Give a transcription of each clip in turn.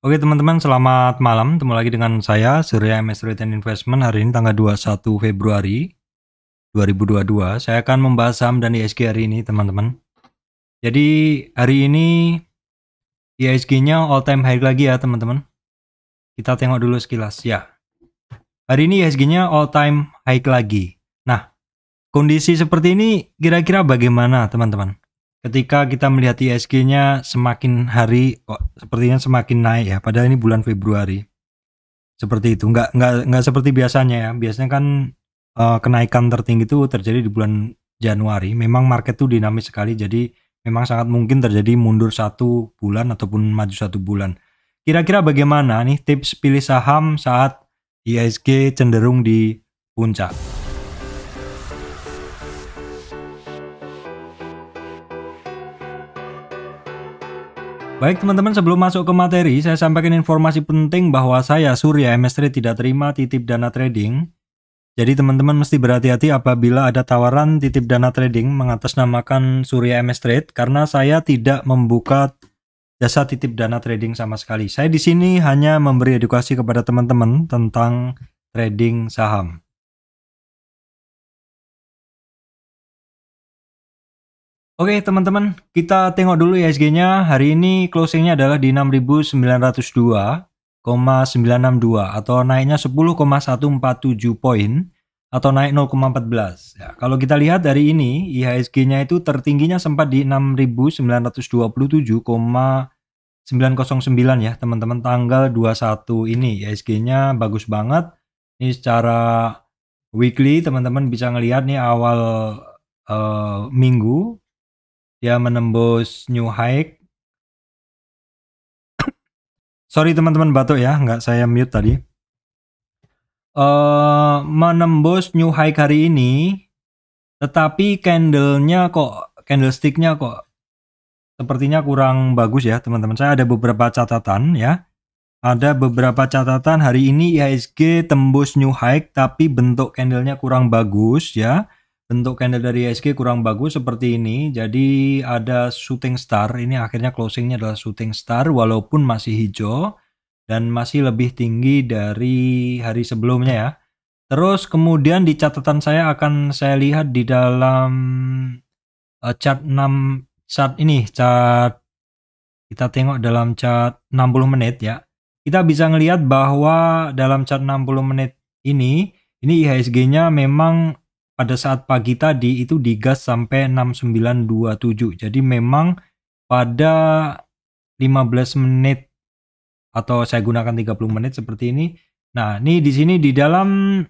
Oke teman-teman, selamat malam. Ketemu lagi dengan saya, Surya MS Retail Investment. Hari ini tanggal 21 Februari 2022. Saya akan membahas saham dan IHSG hari ini, teman-teman. Jadi, hari ini IHSG-nya all time high lagi ya, teman-teman. Kita tengok dulu sekilas. Ya, hari ini IHSG-nya all time high lagi. Nah, kondisi seperti ini kira-kira bagaimana, teman-teman? Ketika kita melihat IHSG-nya semakin hari sepertinya semakin naik ya, padahal ini bulan Februari. Seperti itu, nggak seperti biasanya ya. Biasanya kan kenaikan tertinggi itu terjadi di bulan Januari. Memang market itu dinamis sekali, jadi memang sangat mungkin terjadi mundur 1 bulan ataupun maju 1 bulan. Kira-kira bagaimana nih tips pilih saham saat IHSG cenderung di puncak? Baik teman-teman, sebelum masuk ke materi, saya sampaikan informasi penting bahwa saya, Surya MS Trade, tidak terima titip dana trading. Jadi teman-teman mesti berhati-hati apabila ada tawaran titip dana trading mengatasnamakan Surya MS Trade, karena saya tidak membuka jasa titip dana trading sama sekali. Saya di sini hanya memberi edukasi kepada teman-teman tentang trading saham. Oke teman-teman, kita tengok dulu IHSG-nya. Hari ini closingnya adalah di 6.902,962 atau naiknya 10,147 poin atau naik 0,14. Ya, kalau kita lihat hari ini IHSG-nya itu tertingginya sempat di 6.927,909 ya teman-teman, tanggal 21 ini. IHSG-nya bagus banget. Ini secara weekly teman-teman bisa ngelihat nih awal minggu dia menembus new high. Sorry teman-teman, batuk ya, nggak saya mute tadi. Menembus new high hari ini, tetapi candlesticknya kok sepertinya kurang bagus ya teman-teman. Saya ada beberapa catatan ya. Ada beberapa catatan hari ini IHSG tembus new high, tapi bentuk candlenya kurang bagus ya. Bentuk candle dari IHSG kurang bagus seperti ini. Jadi ada shooting star. Ini akhirnya closingnya adalah shooting star walaupun masih hijau dan masih lebih tinggi dari hari sebelumnya ya. Terus kemudian di catatan saya akan saya lihat di dalam chart 6 chart ini, kita tengok dalam chart 60 menit ya. Kita bisa ngelihat bahwa dalam chart 60 menit ini IHSG-nya memang pada saat pagi tadi itu digas sampai 6927. Jadi memang pada 15 menit atau saya gunakan 30 menit seperti ini. Nah, ini di sini di dalam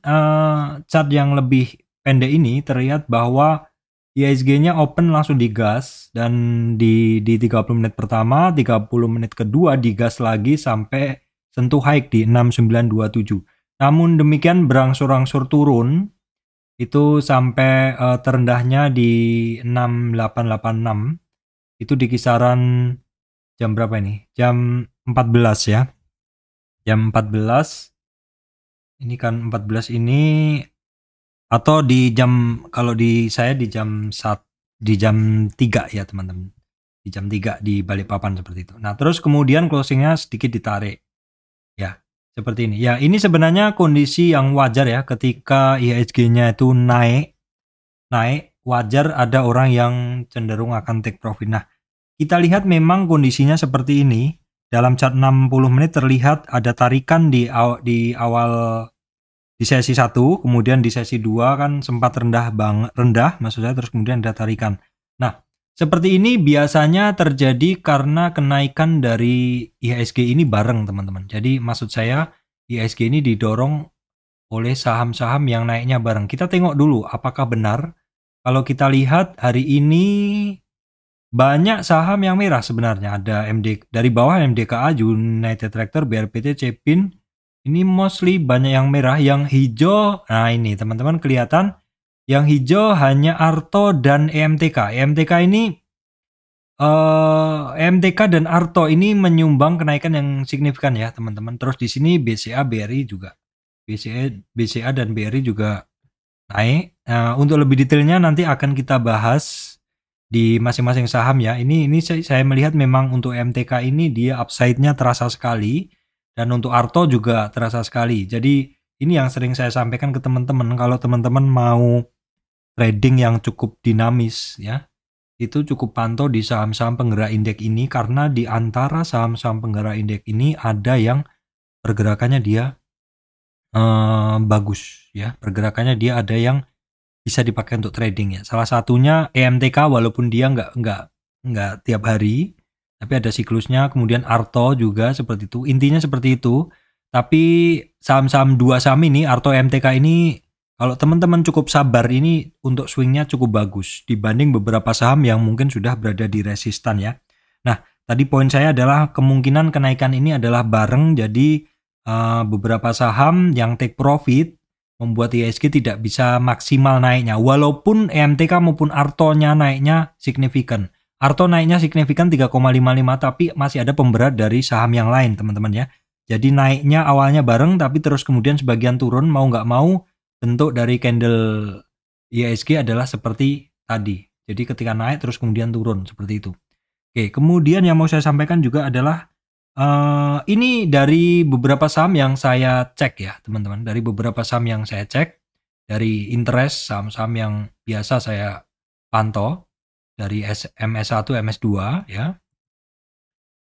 chart yang lebih pendek ini terlihat bahwa IHSG-nya open langsung digas dan di 30 menit pertama, 30 menit kedua digas lagi sampai sentuh high di 6927. Namun demikian berangsur-angsur turun itu sampai terendahnya di 6886. Itu di kisaran jam berapa ini? Jam 14 ya. Jam 14. Ini kan 14 ini atau di jam, kalau di saya di jam 3 ya teman-teman. Di jam 3 di Balikpapan seperti itu. Nah, terus kemudian closingnya sedikit ditarik. Ya, seperti ini. Ya, ini sebenarnya kondisi yang wajar ya ketika IHSG-nya itu naik, wajar ada orang yang cenderung akan take profit. Nah, kita lihat memang kondisinya seperti ini. Dalam chart 60 menit terlihat ada tarikan di awal di sesi 1, kemudian di sesi 2 kan sempat rendah maksud saya, terus kemudian ada tarikan. Nah, seperti ini biasanya terjadi karena kenaikan dari IHSG ini bareng teman-teman. Jadi maksud saya IHSG ini didorong oleh saham-saham yang naiknya bareng. Kita tengok dulu apakah benar. Kalau kita lihat hari ini banyak saham yang merah sebenarnya. Ada dari bawah MDKA, United Tractor, BRPT, Cepin. Ini mostly banyak yang merah. Yang hijau, nah ini teman-teman kelihatan. Yang hijau hanya Arto dan EMTK. EMTK dan Arto ini menyumbang kenaikan yang signifikan ya teman-teman. Terus di sini BCA, BRI juga. BCA dan BRI juga naik. Untuk lebih detailnya nanti akan kita bahas di masing-masing saham ya. Ini saya melihat memang untuk MTK ini dia upside-nya terasa sekali dan untuk Arto juga terasa sekali. Jadi ini yang sering saya sampaikan ke teman-teman, kalau teman-teman mau trading yang cukup dinamis ya, itu cukup pantau di saham-saham penggerak indeks ini, karena di antara saham-saham penggerak indeks ini ada yang pergerakannya dia bagus ya, pergerakannya dia ada yang bisa dipakai untuk trading ya. Salah satunya EMTK, walaupun dia nggak tiap hari, tapi ada siklusnya. Kemudian Arto juga seperti itu. Intinya seperti itu. Tapi saham-saham dua saham ini, Arto EMTK ini, kalau teman-teman cukup sabar, ini untuk swingnya cukup bagus dibanding beberapa saham yang mungkin sudah berada di resistan ya. Nah, tadi poin saya adalah kemungkinan kenaikan ini adalah bareng, jadi beberapa saham yang take profit membuat IHSG tidak bisa maksimal naiknya, walaupun EMTK maupun Arto-nya naiknya signifikan. Arto naiknya signifikan 3,55, tapi masih ada pemberat dari saham yang lain teman-teman ya. Jadi naiknya awalnya bareng, tapi terus kemudian sebagian turun, mau nggak mau bentuk dari candle IHSG adalah seperti tadi. Jadi ketika naik terus kemudian turun seperti itu. Oke, kemudian yang mau saya sampaikan juga adalah ini dari beberapa saham yang saya cek ya teman-teman, dari beberapa saham yang saya cek, dari interest saham-saham yang biasa saya pantau, dari MS1, MS2 ya.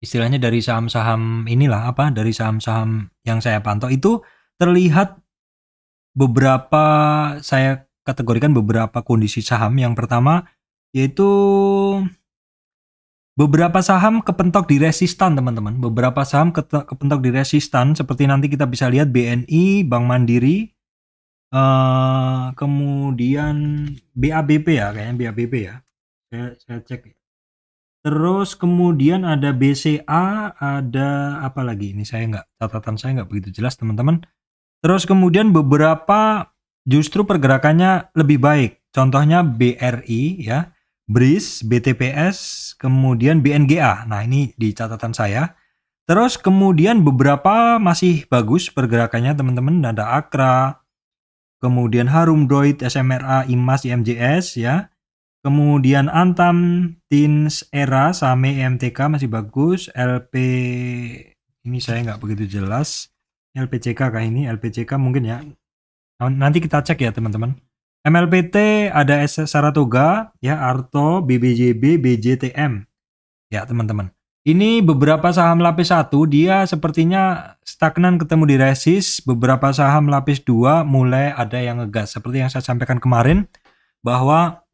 Istilahnya dari saham-saham inilah dari saham-saham yang saya pantau itu terlihat beberapa, saya kategorikan beberapa kondisi saham. Yang pertama yaitu beberapa saham kepentok di resistan teman-teman. Beberapa saham kepentok di resistan, seperti nanti kita bisa lihat BNI, Bank Mandiri, kemudian BABP ya, kayaknya BABP ya. Saya cek. Terus kemudian ada BCA, ada apa lagi? Ini catatan saya nggak begitu jelas teman-teman. Terus kemudian beberapa justru pergerakannya lebih baik. Contohnya BRI ya, BRIS, BTPS, kemudian BNGA. Nah, ini di catatan saya. Terus kemudian beberapa masih bagus pergerakannya teman-teman. Ada Akra, kemudian Harum, Droid, SMRA, IMAS, IMJS ya. Kemudian Antam, Tins, Era, Same, MTK masih bagus. LP, ini saya nggak begitu jelas. LPCK kah ini? LPCK mungkin ya. Nanti kita cek ya teman-teman. MLPT ada Saratoga, ya, Arto, BBJB, BJTM. Ya teman-teman. Ini beberapa saham lapis 1 dia sepertinya stagnan ketemu di resist. Beberapa saham lapis 2 mulai ada yang ngegas. Seperti yang saya sampaikan kemarin, bahwa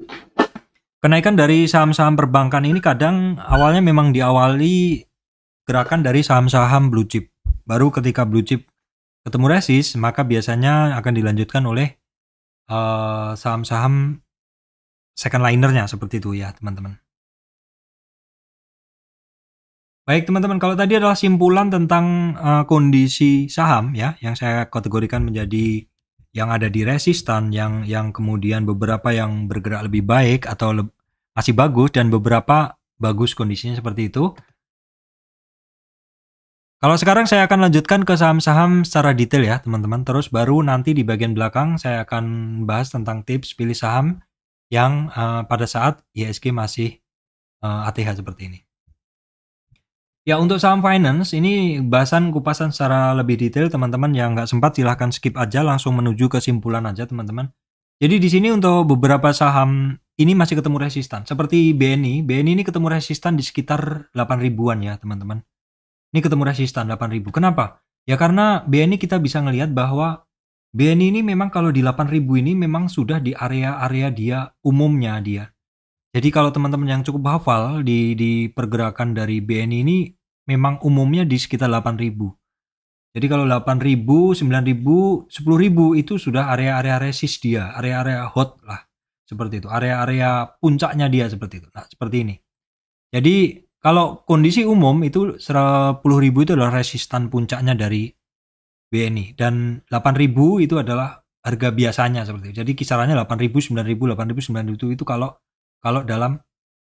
kenaikan dari saham-saham perbankan ini kadang awalnya memang diawali gerakan dari saham-saham blue chip. Baru ketika blue chip ketemu resist, maka biasanya akan dilanjutkan oleh saham-saham second linernya seperti itu ya teman-teman. Baik teman-teman, kalau tadi adalah simpulan tentang kondisi saham ya, yang saya kategorikan menjadi yang ada di resistan, yang kemudian beberapa yang bergerak lebih baik atau masih bagus, dan beberapa bagus kondisinya seperti itu. Kalau sekarang saya akan lanjutkan ke saham-saham secara detail ya teman-teman. Terus baru nanti di bagian belakang saya akan bahas tentang tips pilih saham yang pada saat IHSG masih ATH seperti ini. Ya, untuk saham finance ini bahasan kupasan secara lebih detail teman-teman. Yang nggak sempat silahkan skip aja, langsung menuju kesimpulan aja teman-teman. Jadi di sini untuk beberapa saham ini masih ketemu resistan. Seperti BNI ini ketemu resistan di sekitar 8.000-an ya teman-teman. Ini ketemu resistan 8.000. Kenapa? Ya karena BNI kita bisa ngelihat bahwa BNI ini memang kalau di 8.000 ini memang sudah di area-area dia umumnya dia. Jadi kalau teman-teman yang cukup hafal di pergerakan dari BNI ini memang umumnya di sekitar 8.000. Jadi kalau 8.000, 9.000, 10.000 itu sudah area-area resist dia, area-area hot lah. Seperti itu, area-area puncaknya dia seperti itu. Nah, seperti ini. Jadi kalau kondisi umum itu 10.000 itu adalah resistan puncaknya dari BNI, dan 8.000 itu adalah harga biasanya seperti itu. Jadi kisarannya 8.000, 9.000, 8.000, 9.000 itu kalau dalam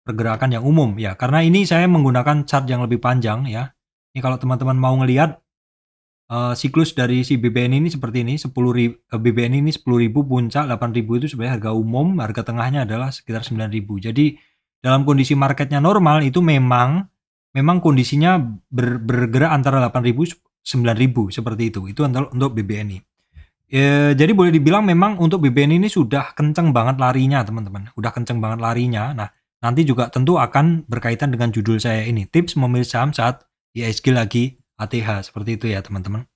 pergerakan yang umum ya. Karena ini saya menggunakan chart yang lebih panjang ya. Ini kalau teman-teman mau ngelihat siklus dari si BBN ini seperti ini, BBN ini 10.000 puncak, 8.000 itu sebenarnya harga umum, harga tengahnya adalah sekitar 9.000. Jadi dalam kondisi marketnya normal itu memang kondisinya bergerak antara 8.000 9.000 seperti itu. Itu untuk BBNI. Jadi boleh dibilang memang untuk BBNI ini sudah kenceng banget larinya, teman-teman. Udah kenceng banget larinya. Nah, nanti juga tentu akan berkaitan dengan judul saya ini, tips memilih saham saat IHSG lagi ATH, seperti itu ya, teman-teman.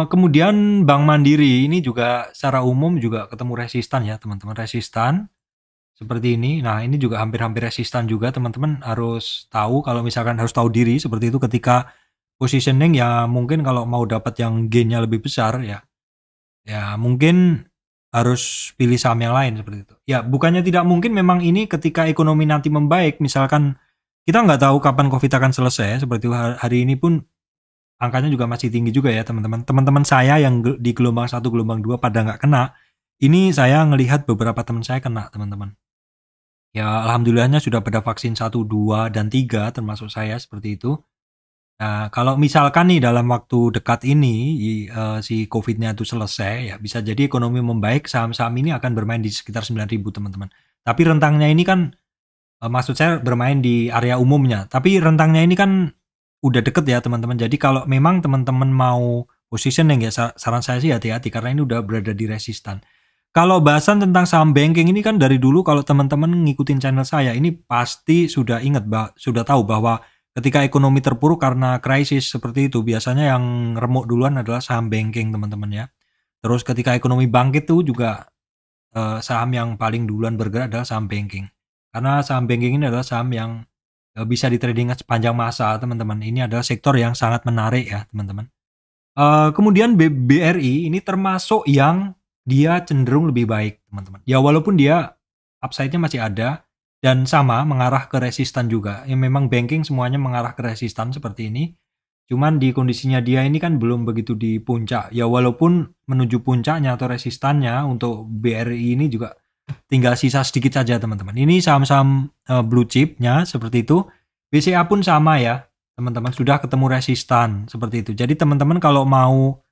Kemudian Bank Mandiri ini juga secara umum juga ketemu resistan ya, teman-teman. Resistan seperti ini. Nah, ini juga hampir-hampir resistan juga, teman-teman. Harus tahu, kalau misalkan harus tahu diri seperti itu ketika positioning ya. Mungkin kalau mau dapat yang gainnya lebih besar ya mungkin harus pilih saham yang lain seperti itu. Ya, bukannya tidak mungkin, memang ini ketika ekonomi nanti membaik, misalkan kita nggak tahu kapan COVID akan selesai, seperti itu. Hari ini pun angkanya juga masih tinggi juga ya, teman-teman. Teman-teman saya yang di gelombang 1, gelombang 2 pada nggak kena. Ini saya ngelihat beberapa teman saya kena, teman-teman. Ya, alhamdulillahnya sudah pada vaksin 1, 2, dan 3, termasuk saya seperti itu. Nah, kalau misalkan nih dalam waktu dekat ini si COVID-nya itu selesai, ya bisa jadi ekonomi membaik, saham-saham ini akan bermain di sekitar 9.000, teman-teman. Tapi rentangnya ini kan, maksud saya bermain di area umumnya. Tapi rentangnya ini kan udah deket ya, teman-teman. Jadi kalau memang teman-teman mau positioning ya, saran saya sih hati-hati karena ini udah berada di resistan. Kalau bahasan tentang saham banking ini kan dari dulu, kalau teman-teman ngikutin channel saya ini pasti sudah ingat, sudah tahu bahwa ketika ekonomi terpuruk karena krisis seperti itu, biasanya yang remuk duluan adalah saham banking, teman-teman ya. Terus ketika ekonomi bangkit tuh juga saham yang paling duluan bergerak adalah saham banking. Karena saham banking ini adalah saham yang bisa ditrading sepanjang masa, teman-teman. Ini adalah sektor yang sangat menarik ya, teman-teman. Kemudian BRI ini termasuk yang dia cenderung lebih baik, teman-teman. Ya walaupun dia upside-nya masih ada, dan sama mengarah ke resistan juga. Ya memang banking semuanya mengarah ke resistan seperti ini. Cuman di kondisinya dia ini kan belum begitu di puncak. Ya walaupun menuju puncaknya atau resistannya untuk BRI ini juga tinggal sisa sedikit saja, teman-teman. Ini saham-saham blue chip-nya seperti itu. BCA pun sama ya, teman-teman. Sudah ketemu resistan seperti itu. Jadi teman-teman kalau mau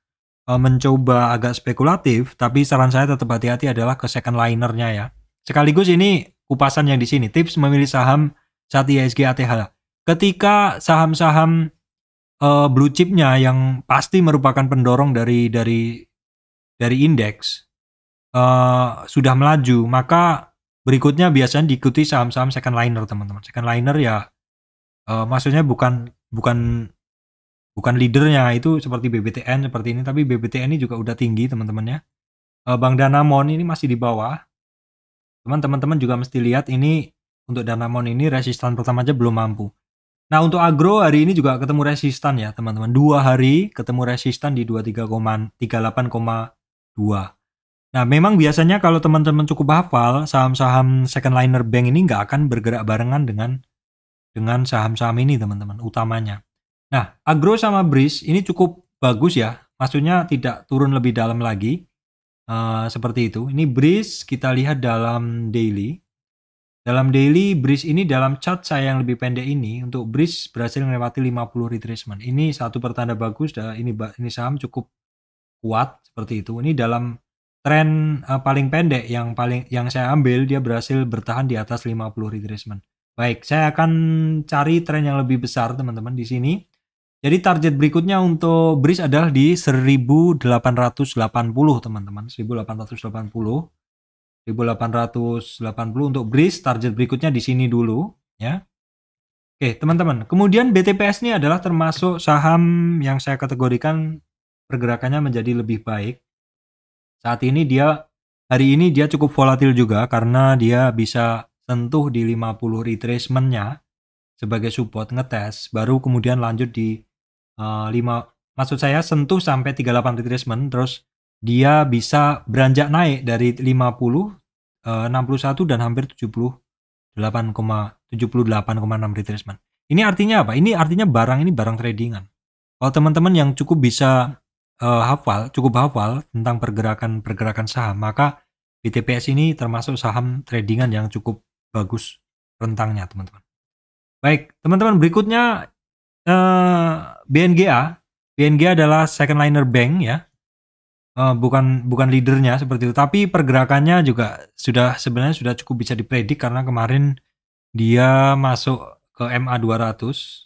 mencoba agak spekulatif, tapi saran saya tetap hati-hati adalah ke second liner-nya ya. Sekaligus ini kupasan yang di sini, tips memilih saham saat IHSG ATH. Ketika saham-saham blue chip-nya yang pasti merupakan pendorong dari indeks sudah melaju, maka berikutnya biasanya diikuti saham-saham second liner, teman-teman. Second liner ya maksudnya bukan leadernya itu seperti BBTN seperti ini, tapi BBTN ini juga udah tinggi, teman-teman ya. Bank Danamon ini masih di bawah. Teman-teman juga mesti lihat ini untuk Danamon ini resistan pertama aja belum mampu. Nah, untuk agro hari ini juga ketemu resistan ya, teman-teman. 2 hari ketemu resistan di 23,38,2. Nah, memang biasanya kalau teman-teman cukup hafal, saham-saham second liner bank ini nggak akan bergerak barengan dengan saham-saham ini, teman-teman, utamanya. Nah, agro sama BRIS ini cukup bagus ya. Maksudnya tidak turun lebih dalam lagi. Seperti itu. Ini BRIS kita lihat dalam daily. Dalam daily BRIS ini dalam chart saya yang lebih pendek ini, untuk BRIS berhasil melewati 50 retracement. Ini satu pertanda bagus. Ini saham cukup kuat seperti itu. Ini dalam tren paling pendek yang saya ambil, dia berhasil bertahan di atas 50 retracement. Baik, saya akan cari tren yang lebih besar, teman-teman, di sini. Jadi target berikutnya untuk BRIS adalah di 1880, teman-teman. 1880 untuk BRIS, target berikutnya di sini dulu ya. Oke, teman-teman. Kemudian BTPS ini adalah termasuk saham yang saya kategorikan pergerakannya menjadi lebih baik. Saat ini hari ini dia cukup volatil juga karena dia bisa sentuh di 50 retracement-nya sebagai support, ngetes, baru kemudian lanjut di maksud saya sentuh sampai 38 retracement, terus dia bisa beranjak naik dari 50, 61 dan hampir 78,6 retracement. Ini artinya apa? Ini artinya barang ini barang tradingan. Kalau teman-teman yang cukup bisa cukup hafal tentang pergerakan saham, maka BTPS ini termasuk saham tradingan yang cukup bagus rentangnya, teman-teman. Baik, teman-teman, berikutnya BNGA adalah second liner bank ya. bukan leadernya seperti itu, tapi pergerakannya juga sebenarnya sudah cukup bisa dipredik karena kemarin dia masuk ke MA 200.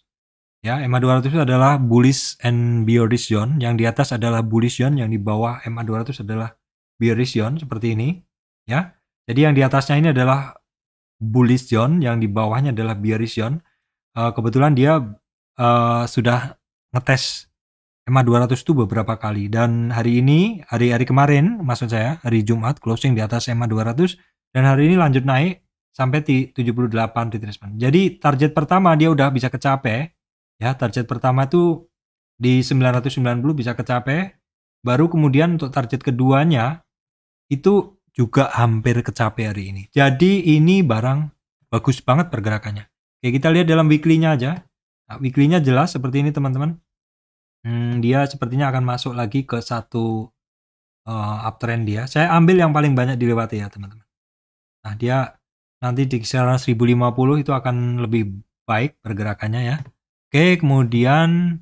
Ya, MA 200 itu adalah bullish and bearish zone, yang di atas adalah bullish zone, yang di bawah MA 200 adalah bearish zone seperti ini, ya. Jadi yang di atasnya ini adalah bullish zone, yang di bawahnya adalah bearish zone. Kebetulan dia sudah ngetes MA 200 itu beberapa kali, dan hari ini, hari kemarin maksud saya, hari Jumat closing di atas MA 200, dan hari ini lanjut naik sampai 78 retracement. Jadi target pertama dia udah bisa kecapai. Ya, target pertama itu di 990 bisa kecapai. Baru kemudian untuk target keduanya itu juga hampir kecapai hari ini. Jadi ini barang bagus banget pergerakannya. Oke, kita lihat dalam weekly-nya aja. Nah, weekly-nya jelas seperti ini teman-teman. Dia sepertinya akan masuk lagi ke satu uptrend dia. Saya ambil yang paling banyak dilewati ya teman-teman. Nah, dia nanti di kisaran 1050 itu akan lebih baik pergerakannya ya. Oke, kemudian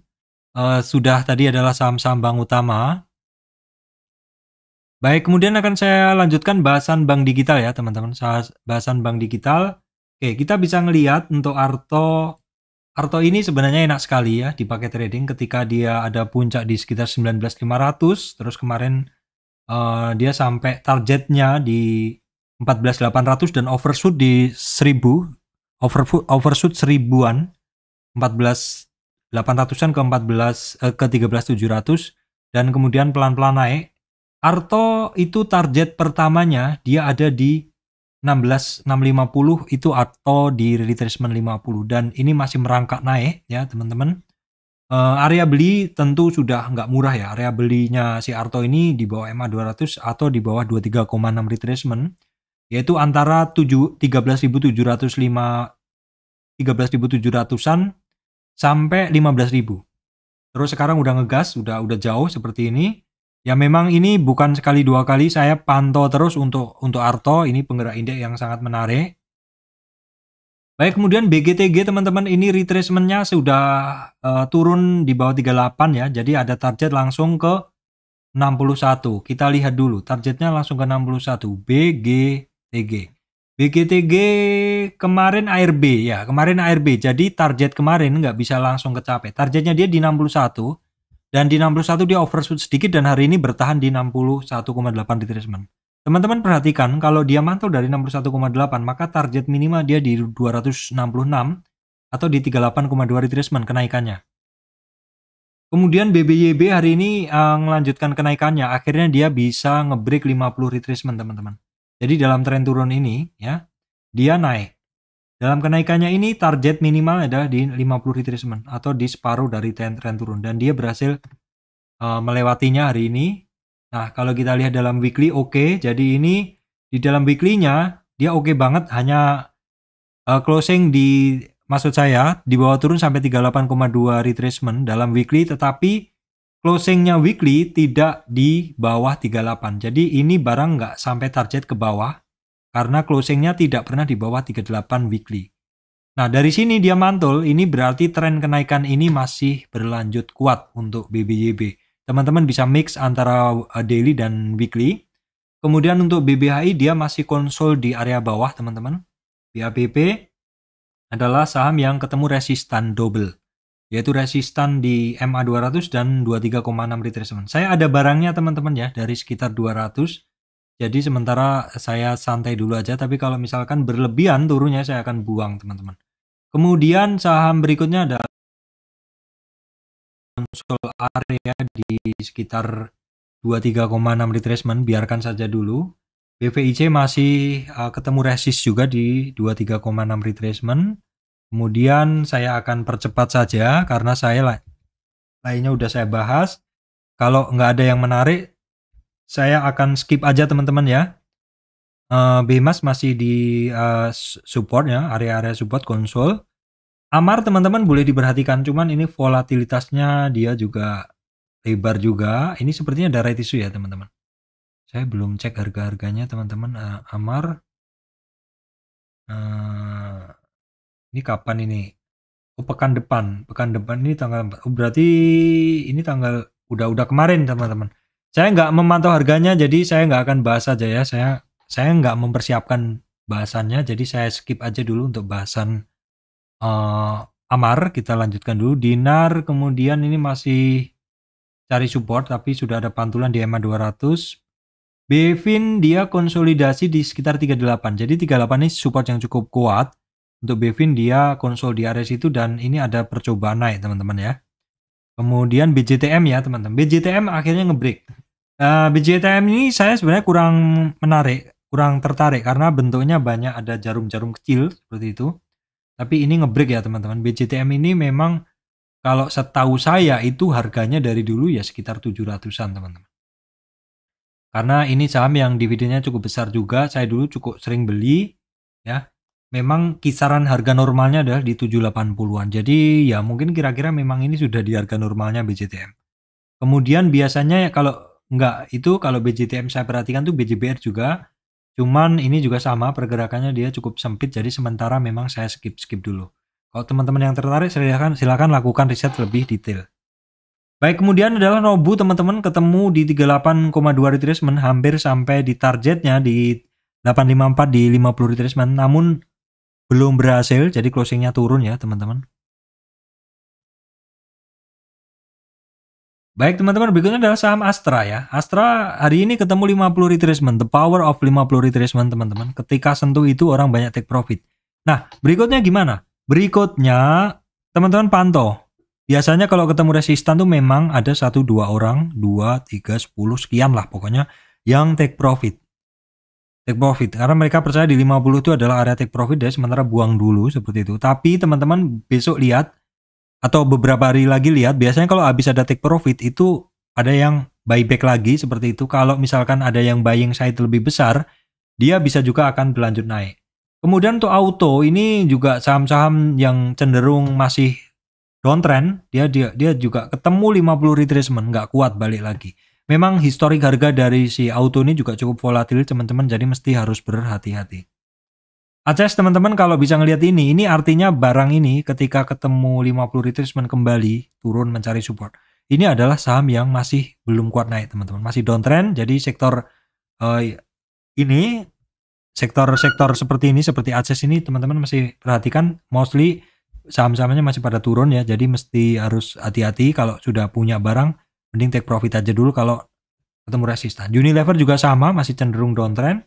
sudah tadi adalah saham-saham bank utama. Baik, kemudian akan saya lanjutkan bahasan bank digital ya teman-teman. Bahasan bank digital. Oke, kita bisa ngelihat untuk Arto. Arto ini sebenarnya enak sekali ya dipakai trading ketika dia ada puncak di sekitar 19.500. Terus kemarin dia sampai targetnya di 14.800 dan overshoot di 1000. Overshoot 1000-an. 14.800-an ke 13.700 dan kemudian pelan-pelan naik. Arto itu target pertamanya dia ada di 16.650, itu Arto di retracement 50 dan ini masih merangkak naik ya teman-teman. Area beli tentu sudah nggak murah ya. Area belinya si Arto ini di bawah MA 200 atau di bawah 23,6 retracement, yaitu antara 13.700-an sampai 15.000. Terus sekarang udah ngegas, udah jauh seperti ini. Ya memang ini bukan sekali dua kali, saya pantau terus untuk Arto, ini penggerak indeks yang sangat menarik. Baik, kemudian BGTG teman-teman, ini retracement-nya sudah turun di bawah 38 ya. Jadi ada target langsung ke 61. Kita lihat dulu, targetnya langsung ke 61. BGTG. BGTG kemarin ARB ya, kemarin ARB. Jadi target kemarin nggak bisa langsung kecapai. Targetnya dia di 61 dan di 61 dia overshoot sedikit dan hari ini bertahan di 61,8 retracement. Teman-teman perhatikan kalau dia mantul dari 61,8 maka target minimal dia di 266 atau di 38,2 retracement kenaikannya. Kemudian BBYB hari ini melanjutkan kenaikannya, akhirnya dia bisa ngebreak 50 retracement teman-teman. Jadi dalam tren turun ini ya, dia naik. Dalam kenaikannya ini target minimal adalah di 50 retracement atau di separuh dari tren turun dan dia berhasil melewatinya hari ini. Nah, kalau kita lihat dalam weekly oke. Jadi ini di dalam weekly-nya dia oke banget, hanya closing di maksud saya di bawah turun sampai 38,2 retracement dalam weekly, tetapi closingnya weekly tidak di bawah 38. Jadi ini barang nggak sampai target ke bawah karena closingnya tidak pernah di bawah 38 weekly. Nah dari sini dia mantul, ini berarti tren kenaikan ini masih berlanjut kuat untuk BBYB. Teman-teman bisa mix antara daily dan weekly. Kemudian untuk BBHI dia masih konsol di area bawah teman-teman. BAPP adalah saham yang ketemu resistan double, yaitu resistan di MA 200 dan 23,6 retracement. Saya ada barangnya teman-teman ya dari sekitar 200. Jadi sementara saya santai dulu aja, tapi kalau misalkan berlebihan turunnya saya akan buang teman-teman. Kemudian saham berikutnya ada konsol area di sekitar 23,6 retracement, biarkan saja dulu. BVIC masih ketemu resist juga di 23,6 retracement. Kemudian saya akan percepat saja karena saya lainnya udah saya bahas. Kalau nggak ada yang menarik, saya akan skip aja teman-teman ya. BMAS masih di support ya, area-area support konsol. Amar teman-teman boleh diperhatikan, cuman ini volatilitasnya dia juga lebar juga. Ini sepertinya ada right issue ya teman-teman. Saya belum cek harga-harganya teman-teman. Amar ini kapan ini? Oh, pekan depan ini tanggal 4. Oh, berarti ini tanggal udah kemarin teman-teman. Saya nggak memantau harganya, jadi saya nggak akan bahas aja ya. Saya nggak mempersiapkan bahasannya, jadi saya skip aja dulu untuk bahasan Amar. Kita lanjutkan dulu. Dinar, kemudian ini masih cari support, tapi sudah ada pantulan di EMA 200. Bevin dia konsolidasi di sekitar 38. Jadi 38 ini support yang cukup kuat. Untuk Bevin dia konsol di area situ dan ini ada percobaan naik teman-teman ya. Kemudian BJTM ya teman-teman. BJTM akhirnya ngebreak. BJTM ini saya sebenarnya kurang tertarik karena bentuknya banyak ada jarum-jarum kecil seperti itu. Tapi ini ngebreak ya teman-teman. BJTM ini memang kalau setahu saya itu harganya dari dulu ya sekitar 700-an teman-teman. Karena ini saham yang dividennya cukup besar juga, saya dulu cukup sering beli ya. Memang kisaran harga normalnya adalah di 780-an. Jadi ya mungkin kira-kira memang ini sudah di harga normalnya BJTM. Kemudian biasanya ya kalau enggak itu kalau BJTM saya perhatikan tuh BJBR juga. Cuman ini juga sama pergerakannya dia cukup sempit jadi sementara memang saya skip dulu. Kalau teman-teman yang tertarik silakan lakukan riset lebih detail. Baik, kemudian adalah Nobu teman-teman ketemu di 38,2 retracement hampir sampai di targetnya di 854 di 50 retracement namun belum berhasil jadi closingnya turun ya teman-teman. Baik teman-teman, berikutnya adalah saham Astra ya. Astra hari ini ketemu 50 retracement, the power of 50 retracement teman-teman. Ketika sentuh itu orang banyak take profit. Nah, berikutnya gimana? Berikutnya teman-teman pantau. Biasanya kalau ketemu resistan tuh memang ada 1-2 orang, 2, 3, 10 sekian lah pokoknya yang take profit. Take profit karena mereka percaya di 50 itu adalah area take profit dan sementara buang dulu seperti itu. Tapi teman-teman besok lihat atau beberapa hari lagi lihat biasanya kalau habis ada take profit itu ada yang buyback lagi seperti itu. Kalau misalkan ada yang buying side lebih besar, dia bisa juga akan berlanjut naik. Kemudian untuk auto ini juga saham-saham yang cenderung masih downtrend, dia juga ketemu 50 retracement, nggak kuat balik lagi. Memang historik harga dari si auto ini juga cukup volatil teman-teman, jadi mesti harus berhati-hati. Aces teman-teman kalau bisa ngelihat ini artinya barang ini ketika ketemu 50 retracement kembali turun mencari support. Ini adalah saham yang masih belum kuat naik teman-teman, masih downtrend. Jadi sektor ini sektor seperti ini seperti Aces ini teman-teman masih perhatikan mostly saham-sahamnya masih pada turun ya, jadi mesti harus hati-hati. Kalau sudah punya barang mending take profit aja dulu kalau ketemu resistan. Unilever juga sama, masih cenderung downtrend.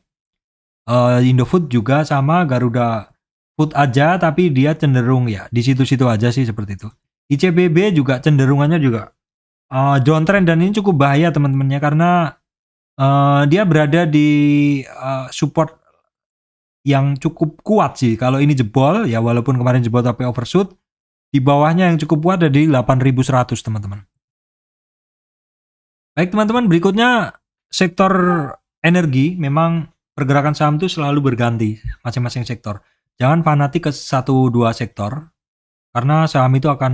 Indofood juga sama, Garuda Food aja tapi dia cenderung ya di situ-situ aja sih seperti itu. ICBB juga cenderungannya juga downtrend dan ini cukup bahaya teman-temannya karena dia berada di support yang cukup kuat sih. Kalau ini jebol ya walaupun kemarin jebol tapi overshoot, di bawahnya yang cukup kuat ada di 8.100 teman-teman. Baik teman-teman, berikutnya sektor energi. Memang pergerakan saham itu selalu berganti masing-masing sektor. Jangan fanatik ke 1-2 sektor karena saham itu akan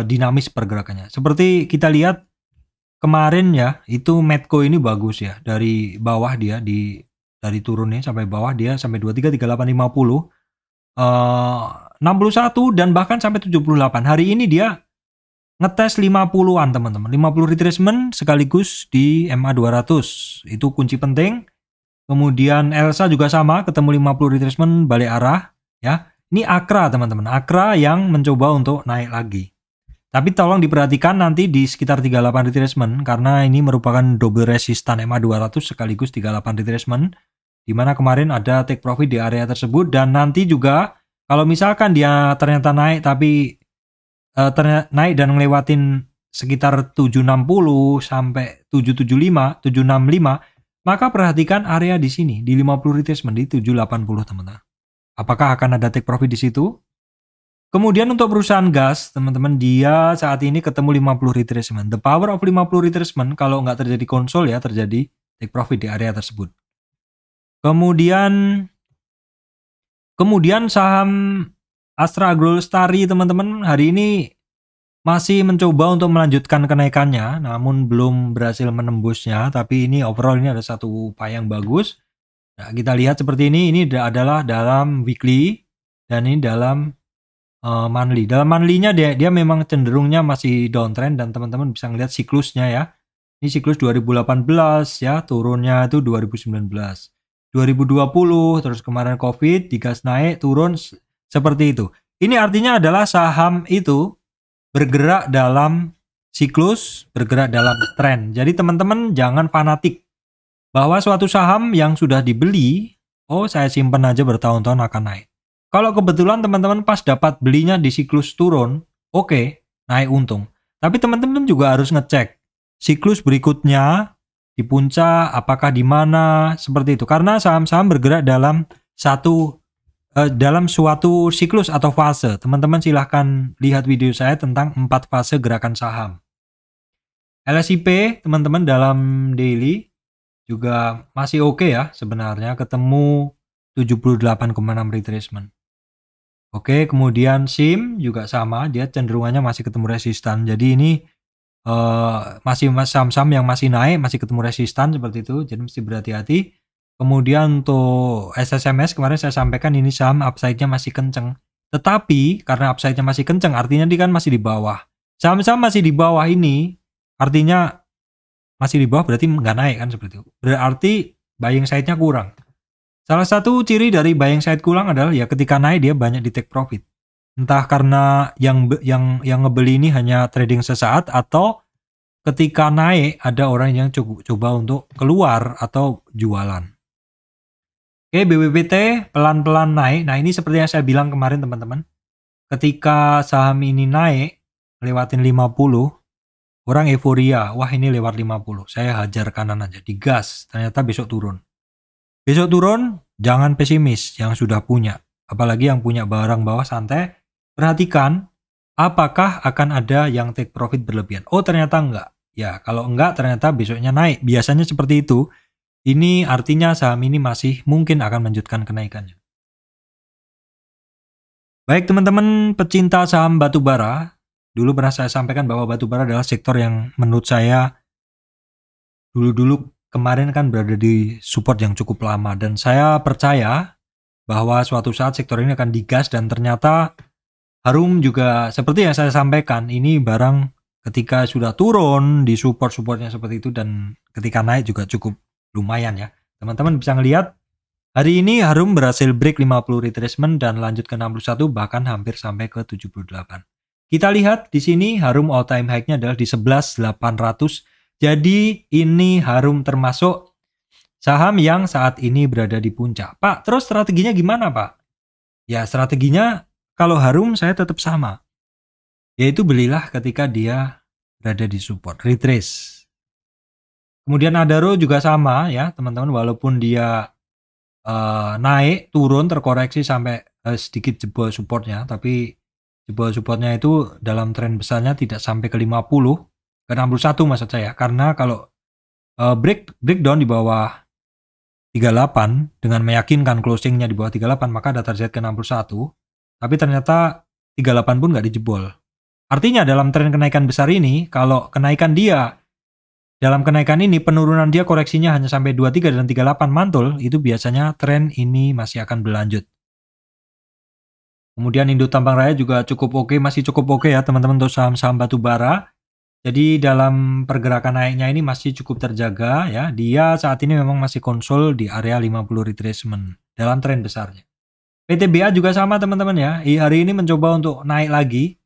dinamis pergerakannya. Seperti kita lihat kemarin ya, itu Medco ini bagus ya, dari bawah dia dari turunnya sampai bawah dia sampai 23, 38, 50, 61 dan bahkan sampai 78. Hari ini dia ngetes 50-an teman-teman. 50 retracement sekaligus di MA 200. Itu kunci penting. Kemudian Elsa juga sama, ketemu 50 retracement balik arah ya. Ini Akra teman-teman. Akra yang mencoba untuk naik lagi. Tapi tolong diperhatikan nanti di sekitar 38 retracement karena ini merupakan double resistan MA 200 sekaligus 38 retracement. Dimana kemarin ada take profit di area tersebut dan nanti juga kalau misalkan dia ternyata naik tapi naik dan ngelewatin sekitar 760 sampai 775, 765, maka perhatikan area di sini di 50 retracement di 780 teman-teman. Apakah akan ada take profit di situ? Kemudian untuk perusahaan gas, teman-teman, dia saat ini ketemu 50 retracement. The power of 50 retracement kalau nggak terjadi konsol ya terjadi take profit di area tersebut. Kemudian saham Astra Agro Lestari teman-teman hari ini masih mencoba untuk melanjutkan kenaikannya namun belum berhasil menembusnya, tapi ini overall ini ada satu upaya yang bagus. Nah, kita lihat seperti ini adalah dalam weekly dan ini dalam monthly. Dalam monthly-nya dia memang cenderungnya masih downtrend dan teman-teman bisa ngelihat siklusnya ya. Ini siklus 2018 ya, turunnya itu 2019. 2020 terus kemarin Covid, digas naik, turun seperti itu. Ini artinya adalah saham itu bergerak dalam siklus, bergerak dalam tren. Jadi teman-teman jangan fanatik bahwa suatu saham yang sudah dibeli, oh saya simpan aja bertahun-tahun akan naik. Kalau kebetulan teman-teman pas dapat belinya di siklus turun, oke, naik untung. Tapi teman-teman juga harus ngecek siklus berikutnya di puncak, apakah di mana, seperti itu. Karena saham-saham bergerak dalam dalam suatu siklus atau fase. Teman-teman silahkan lihat video saya tentang 4 fase gerakan saham. LSIP teman-teman dalam daily juga masih oke ya sebenarnya, ketemu 78,6 retracement. Oke, kemudian SIM juga sama, dia cenderungannya masih ketemu resistan. Jadi ini masih saham-saham yang masih naik, masih ketemu resistan seperti itu, jadi mesti berhati-hati. Kemudian untuk SSMS kemarin saya sampaikan ini saham upside-nya masih kenceng. Tetapi karena upside-nya masih kenceng, artinya dia kan masih di bawah. Saham-saham masih di bawah ini, artinya masih di bawah berarti nggak naik kan seperti itu. Berarti buying side-nya kurang. Salah satu ciri dari buying side kurang adalah ya ketika naik dia banyak di take profit. Entah karena yang ngebeli ini hanya trading sesaat atau ketika naik ada orang yang coba untuk keluar atau jualan. Oke, BWPT pelan-pelan naik. Nah ini seperti yang saya bilang kemarin teman-teman. Ketika saham ini naik lewatin 50, orang euforia. Wah ini lewat 50, saya hajar kanan aja, digas. Ternyata besok turun. Besok turun, jangan pesimis yang sudah punya. Apalagi yang punya barang bawah santai. Perhatikan, apakah akan ada yang take profit berlebihan? Oh ternyata enggak. Ya kalau enggak ternyata besoknya naik. Biasanya seperti itu. Ini artinya saham ini masih mungkin akan melanjutkan kenaikannya. Baik teman-teman pecinta saham batubara. Dulu pernah saya sampaikan bahwa batubara adalah sektor yang menurut saya dulu kemarin kan berada di support yang cukup lama. Dan saya percaya bahwa suatu saat sektor ini akan digas dan ternyata Harum juga seperti yang saya sampaikan, ini barang ketika sudah turun di support-supportnya seperti itu dan ketika naik juga cukup lumayan ya. Teman-teman bisa ngelihat hari ini Harum berhasil break 50 retracement dan lanjut ke 61 bahkan hampir sampai ke 78. Kita lihat di sini Harum all time high-nya adalah di 11.800. Jadi ini Harum termasuk saham yang saat ini berada di puncak. Pak, terus strateginya gimana Pak? Ya strateginya kalau Harum saya tetap sama, yaitu belilah ketika dia berada di support, retrace. Kemudian Adaro juga sama ya teman-teman, walaupun dia naik, turun, terkoreksi sampai sedikit jebol supportnya, tapi jebol supportnya itu dalam tren besarnya tidak sampai ke 50, ke 61 maksud saya, karena kalau breakdown di bawah 38 dengan meyakinkan closingnya di bawah 38 maka ada target ke 61. Tapi ternyata 38 pun nggak dijebol. Artinya dalam tren kenaikan besar ini, kalau kenaikan dia, dalam kenaikan ini penurunan dia koreksinya hanya sampai 23 dan 38 mantul, itu biasanya tren ini masih akan berlanjut. Kemudian Indo Tambang Raya juga cukup oke, masih cukup oke ya teman-teman untuk saham-saham batubara. Jadi dalam pergerakan naiknya ini masih cukup terjaga ya. Dia saat ini memang masih konsul di area 50 retracement dalam tren besarnya. PTBA juga sama teman-teman ya. Hari ini mencoba untuk naik lagi.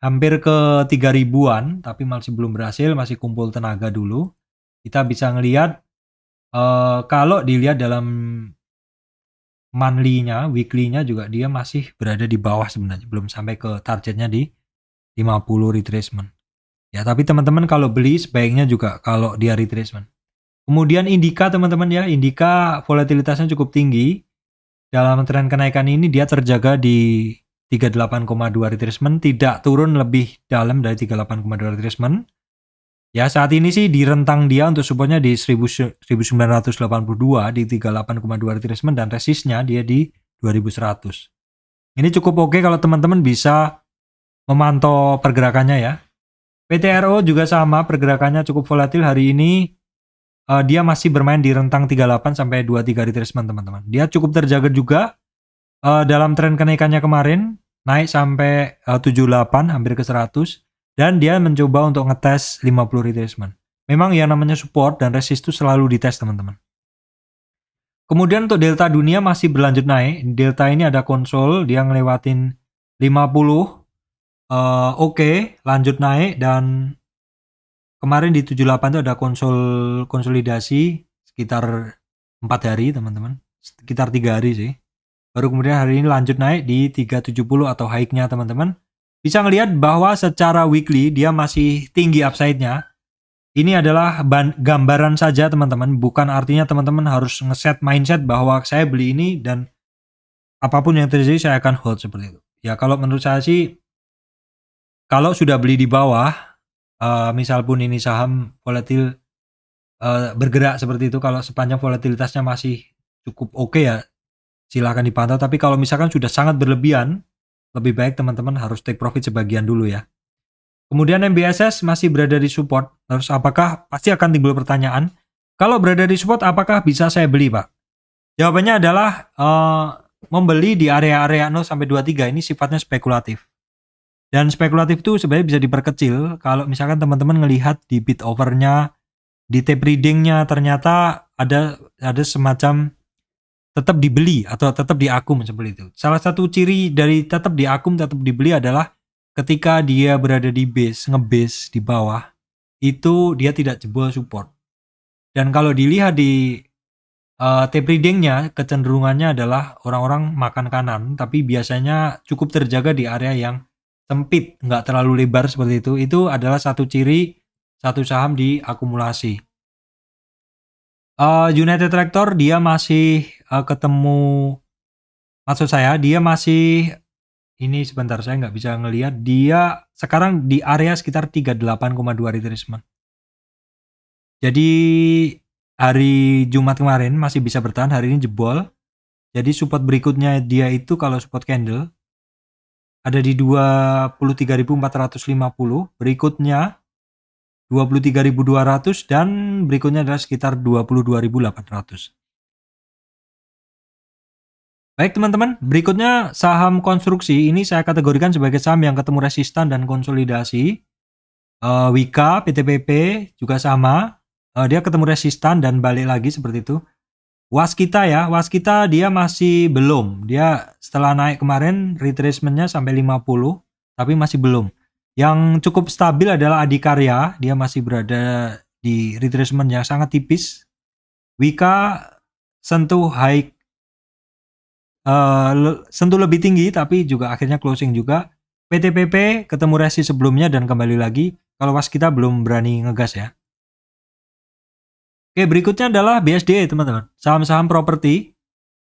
Hampir ke 3000-an. Tapi masih belum berhasil. Masih kumpul tenaga dulu. Kita bisa ngelihat. Kalau dilihat dalam monthly-nya, weekly-nya juga dia masih berada di bawah sebenarnya. Belum sampai ke targetnya di 50 retracement. Ya tapi teman-teman kalau beli sebaiknya juga kalau dia retracement. Kemudian Indika teman-teman ya. Indika volatilitasnya cukup tinggi. Dalam tren kenaikan ini dia terjaga di 38,2 retracement, tidak turun lebih dalam dari 38,2 retracement. Ya saat ini sih di rentang dia untuk supportnya di 1982 di 38,2 retracement dan resistnya dia di 2100. Ini cukup oke kalau teman-teman bisa memantau pergerakannya ya. PTRO juga sama, pergerakannya cukup volatil hari ini. Dia masih bermain di rentang 38 sampai 23 retracement teman-teman. Dia cukup terjaga juga dalam tren kenaikannya kemarin, naik sampai 78 hampir ke 100 dan dia mencoba untuk ngetes 50 retracement. memang yang namanya support dan resist itu selalu dites teman-teman. Kemudian untuk delta dunia masih berlanjut naik. Delta ini ada konsol, dia ngelewatin 50. Oke, lanjut naik, dan kemarin di 78 itu ada konsolidasi sekitar 4 hari teman-teman. Sekitar 3 hari sih. Baru kemudian hari ini lanjut naik di 370 atau high-nya teman-teman. Bisa ngelihat bahwa secara weekly dia masih tinggi upside-nya. Ini adalah gambaran saja teman-teman, bukan artinya teman-teman harus ngeset mindset bahwa saya beli ini dan apapun yang terjadi saya akan hold seperti itu. Ya kalau menurut saya sih, kalau sudah beli di bawah, misal pun ini saham volatil bergerak seperti itu, kalau sepanjang volatilitasnya masih cukup oke ya silahkan dipantau. Tapi kalau misalkan sudah sangat berlebihan, lebih baik teman-teman harus take profit sebagian dulu ya. Kemudian MBSS masih berada di support. Terus apakah, pasti akan timbul pertanyaan, kalau berada di support apakah bisa saya beli Pak? Jawabannya adalah membeli di area-area 0 sampai 23 ini sifatnya spekulatif. Dan spekulatif itu sebenarnya bisa diperkecil kalau misalkan teman-teman ngelihat di bid overnya, di tape readingnya ternyata ada semacam tetap dibeli atau tetap diakum seperti itu. Salah satu ciri dari tetap diakum, tetap dibeli adalah ketika dia berada di base, ngebase di bawah, itu dia tidak jebol support. Dan kalau dilihat di tape readingnya, kecenderungannya adalah orang-orang makan kanan, tapi biasanya cukup terjaga di area yang sempit, nggak terlalu lebar seperti itu. Itu adalah satu ciri satu saham di akumulasi. United Tractor dia masih ketemu, maksud saya dia masih, ini sebentar saya nggak bisa ngelihat, dia sekarang di area sekitar 38,2 retracement. Jadi hari Jumat kemarin masih bisa bertahan, hari ini jebol. Jadi support berikutnya dia itu kalau support candle ada di 23.450, berikutnya 23.200, dan berikutnya adalah sekitar 22.800. Baik teman-teman, berikutnya saham konstruksi. Ini saya kategorikan sebagai saham yang ketemu resistan dan konsolidasi. Wika, PTPP juga sama. Dia ketemu resistan dan balik lagi seperti itu. Waskita ya, Waskita dia masih belum. Dia setelah naik kemarin retracementnya sampai 50, tapi masih belum. Yang cukup stabil adalah Adikarya, dia masih berada di retracement yang sangat tipis. Wika sentuh high, sentuh lebih tinggi tapi juga akhirnya closing juga. PTPP ketemu resi sebelumnya dan kembali lagi. Kalau Waskita belum berani ngegas ya. Oke, berikutnya adalah BSD teman-teman, saham-saham properti.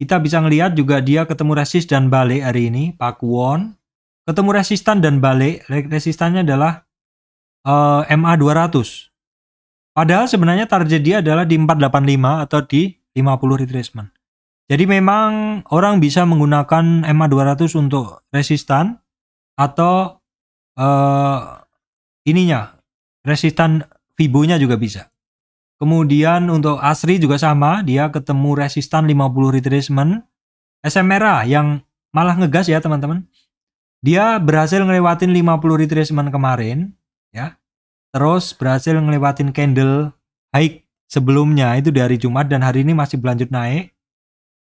Kita bisa ngelihat juga dia ketemu resist dan balik hari ini. Pakuwon ketemu resistan dan balik. Resistannya adalah MA200. Padahal sebenarnya target dia adalah di 485 atau di 50 retracement. Jadi memang orang bisa menggunakan MA200 untuk resistan atau ininya resistan Fibo-nya juga bisa. Kemudian untuk Asri juga sama, dia ketemu resistan 50 retracement. SMRA yang malah ngegas ya teman-teman. Dia berhasil ngelewatin 50 retracement kemarin ya. Terus berhasil ngelewatin candle high sebelumnya itu dari Jumat dan hari ini masih berlanjut naik.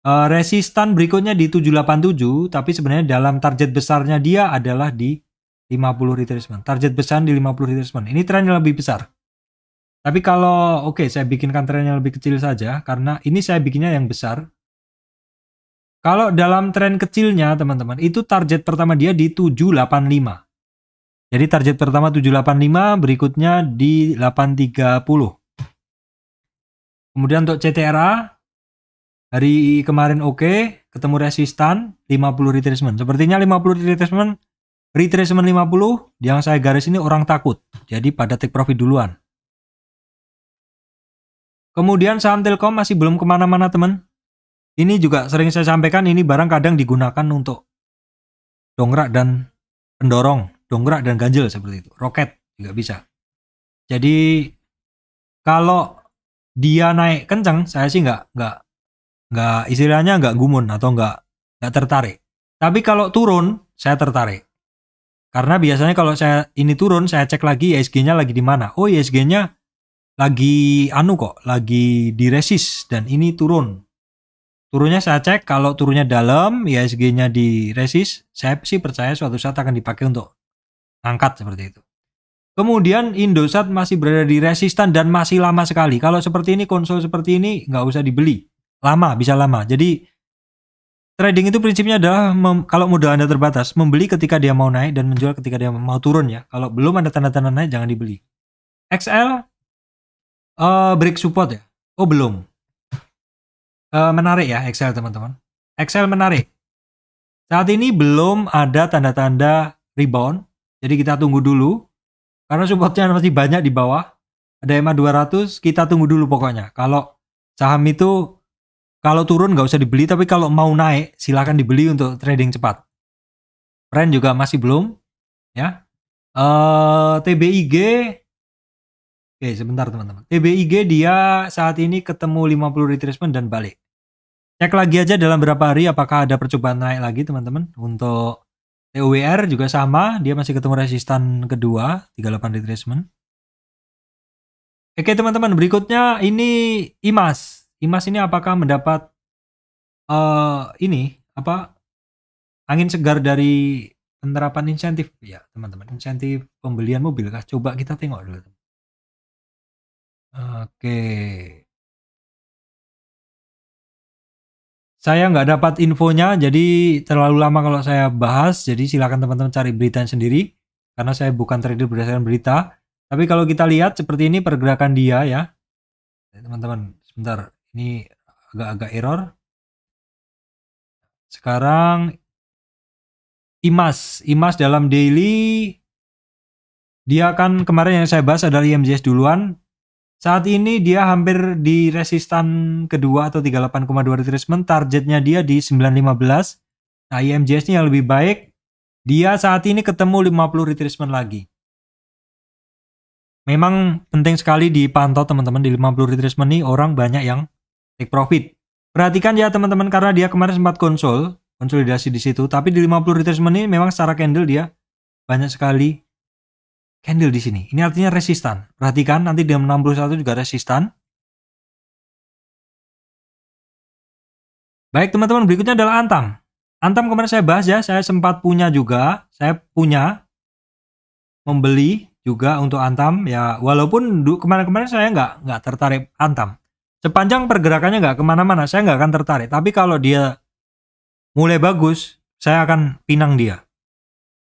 Resistan berikutnya di 787, tapi sebenarnya dalam target besarnya dia adalah di 50 retracement. Target besar di 50 retracement. Ini trennya lebih besar. Tapi kalau saya bikinkan trennya lebih kecil saja karena ini saya bikinnya yang besar. Kalau dalam tren kecilnya teman-teman, itu target pertama dia di 785. Jadi target pertama 785, berikutnya di 830. Kemudian untuk CTRA hari kemarin ketemu resistan 50 retracement. Sepertinya 50 retracement 50 yang saya garis ini orang takut. Jadi pada take profit duluan. Kemudian saham Telkom masih belum kemana-mana teman. Ini juga sering saya sampaikan, ini barang kadang digunakan untuk dongkrak dan pendorong, dongkrak dan ganjel seperti itu. Roket juga bisa. Jadi kalau dia naik kencang, saya sih nggak istilahnya nggak gumun atau nggak tertarik. Tapi kalau turun, saya tertarik. Karena biasanya kalau saya ini turun, saya cek lagi ISG-nya lagi di mana. Oh, ISG-nya lagi lagi di resist dan ini turun. Turunnya saya cek, kalau turunnya dalam, IHSG-nya di resist, saya sih percaya suatu saat akan dipakai untuk angkat seperti itu. Kemudian Indosat masih berada di resistan dan masih lama sekali. Kalau seperti ini, konsol seperti ini nggak usah dibeli. Lama, bisa lama. Jadi trading itu prinsipnya adalah kalau modal Anda terbatas, membeli ketika dia mau naik dan menjual ketika dia mau turun ya. Kalau belum ada tanda-tanda naik, jangan dibeli. XL break support ya? Oh belum. Menarik ya XL teman-teman. XL menarik. Saat ini belum ada tanda-tanda rebound. Jadi kita tunggu dulu. Karena supportnya masih banyak di bawah. Ada EMA 200, kita tunggu dulu pokoknya. Kalau saham itu kalau turun nggak usah dibeli, tapi kalau mau naik silakan dibeli untuk trading cepat. Trend juga masih belum, ya. TBIG, oke sebentar teman-teman. TBIG dia saat ini ketemu 50 retracement dan balik. Cek lagi aja dalam berapa hari apakah ada percobaan naik lagi teman-teman. Untuk TOWR juga sama, dia masih ketemu resistan kedua 38 retracement. Oke teman-teman, berikutnya ini IMAS. IMAS ini apakah mendapat angin segar dari penerapan insentif ya teman-teman, insentif pembelian mobil kah? Coba kita tengok dulu. Oke, saya nggak dapat infonya, jadi terlalu lama kalau saya bahas. Jadi silakan teman-teman cari beritanya sendiri, karena saya bukan trader berdasarkan berita. Tapi kalau kita lihat seperti ini pergerakan dia ya, teman-teman. Sebentar, ini agak-agak error. Sekarang IMAS dalam daily, dia kan kemarin yang saya bahas adalah IMJS duluan. Saat ini dia hampir di resistan kedua atau 38,2 retracement. Targetnya dia di 915. Nah IMJS-nya yang lebih baik, dia saat ini ketemu 50 retracement lagi. Memang penting sekali dipantau teman-teman, di 50 retracement ini orang banyak yang take profit. Perhatikan ya teman-teman, karena dia kemarin sempat konsolidasi di situ, tapi di 50 retracement ini memang secara candle dia banyak sekali candle di sini. Ini artinya resistan. Perhatikan nanti di 61 juga resistan. Baik teman-teman, berikutnya adalah Antam. Antam kemarin saya bahas ya, saya sempat punya juga, saya punya membeli juga untuk Antam ya, walaupun kemarin-kemarin saya nggak tertarik Antam. Sepanjang pergerakannya nggak kemana-mana, saya nggak akan tertarik. Tapi kalau dia mulai bagus, saya akan pinang dia.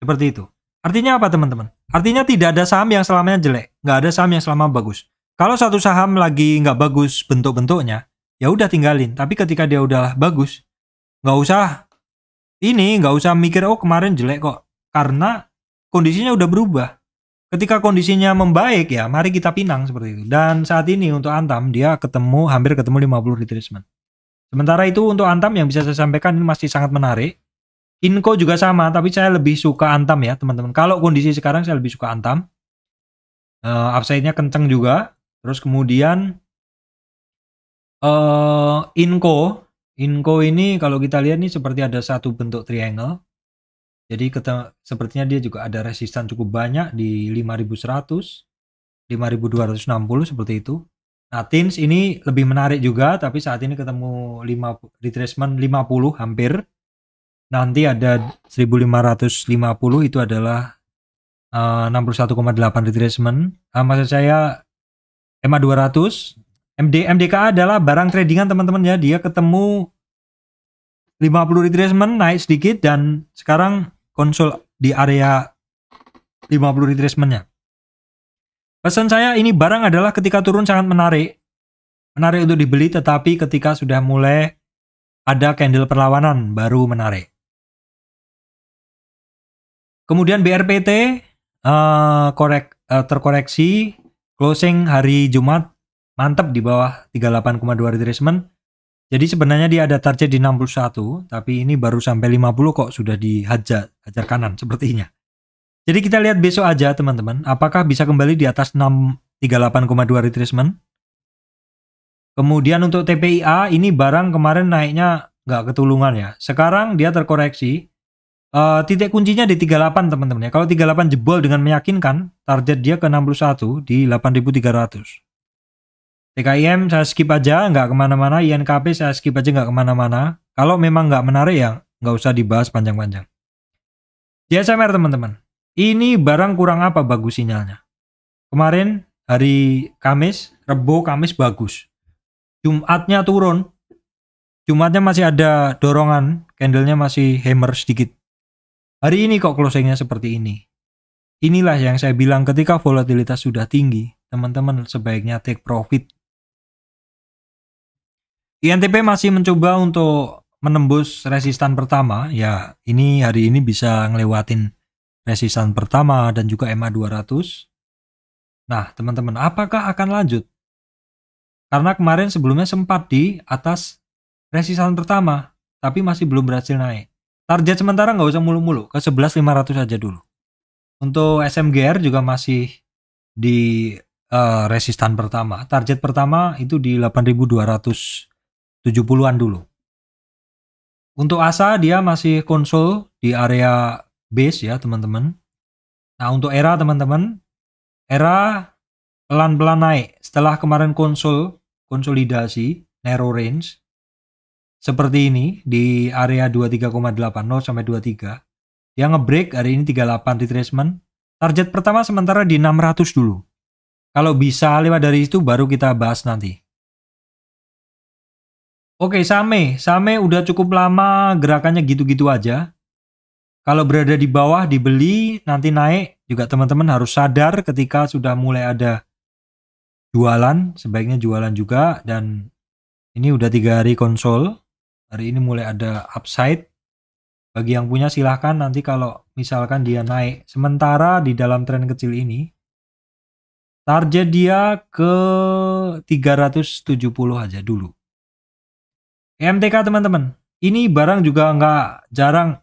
Seperti itu. Artinya apa teman-teman? Artinya tidak ada saham yang selamanya jelek, nggak ada saham yang selama bagus. Kalau satu saham lagi nggak bagus bentuk-bentuknya, ya udah tinggalin. Tapi ketika dia udah bagus, nggak usah mikir oh kemarin jelek kok, karena kondisinya udah berubah. Ketika kondisinya membaik ya, mari kita pinang seperti itu. Dan saat ini untuk Antam dia hampir ketemu 50 retracement. Sementara itu untuk Antam yang bisa saya sampaikan ini masih sangat menarik. Inco juga sama, tapi saya lebih suka Antam ya teman-teman. Kalau kondisi sekarang saya lebih suka Antam. Upside-nya kenceng juga. Terus kemudian Inco ini kalau kita lihat nih seperti ada satu bentuk triangle. Jadi sepertinya dia juga ada resistan cukup banyak di 5100, 5260 seperti itu. Nah, Tins ini lebih menarik juga, tapi saat ini ketemu retracement 50 hampir. Nanti ada 1550 itu adalah 61,8 retracement. Maksud saya EMA 200, MDKA adalah barang tradingan teman-teman ya. Dia ketemu 50 retracement, naik sedikit dan sekarang konsol di area 50 retracement-nya. Pesan saya ini barang adalah ketika turun sangat menarik untuk dibeli, tetapi ketika sudah mulai ada candle perlawanan baru menarik. Kemudian BRPT terkoreksi, closing hari Jumat mantap di bawah 38,2 retracement. Jadi sebenarnya dia ada target di 61, tapi ini baru sampai 50 kok sudah dihajar kanan sepertinya. Jadi kita lihat besok aja teman-teman, apakah bisa kembali di atas 38,2 retracement. Kemudian untuk TPIA ini barang kemarin naiknya nggak ketulungan ya. Sekarang dia terkoreksi. Titik kuncinya di 38 teman-teman ya. Kalau 38 jebol dengan meyakinkan, target dia ke 61 di 8.300. TKIM saya skip aja, nggak kemana-mana. INKP saya skip aja, nggak kemana-mana. Kalau memang nggak menarik ya nggak usah dibahas panjang-panjang. DSMR teman-teman, ini barang kurang apa bagus sinyalnya. Kemarin hari Kamis, Rebo, Kamis bagus. Jumatnya turun. Jumatnya masih ada dorongan, candlenya masih hammer sedikit. Hari ini kok closingnya seperti ini. Inilah yang saya bilang ketika volatilitas sudah tinggi, teman-teman sebaiknya take profit. INTP masih mencoba untuk menembus resistan pertama, ya ini hari ini bisa ngelewatin resistan pertama dan juga MA 200. Nah teman-teman, apakah akan lanjut? Karena kemarin sebelumnya sempat di atas resistan pertama, tapi masih belum berhasil naik. Target sementara nggak usah mulu-mulu, ke 11.500 aja dulu. Untuk SMGR juga masih di resistan pertama. Target pertama itu di 8.270-an dulu. Untuk ASA dia masih konsul di area base ya teman-teman. Nah untuk ERA teman-teman, ERA pelan-pelan naik setelah kemarin konsolidasi narrow range seperti ini di area 23,80 sampai 23. Dia ngebreak hari ini 38 retracement. Target pertama sementara di 600 dulu. Kalau bisa lewat dari itu baru kita bahas nanti. Oke, Same udah cukup lama gerakannya gitu-gitu aja. Kalau berada di bawah dibeli, nanti naik, juga teman-teman harus sadar ketika sudah mulai ada jualan, sebaiknya jualan juga. Dan ini udah 3 hari konsol, hari ini mulai ada upside. Bagi yang punya silahkan nanti kalau misalkan dia naik. Sementara di dalam tren kecil ini, target dia ke 370 aja dulu. MTK teman-teman, ini barang juga nggak jarang,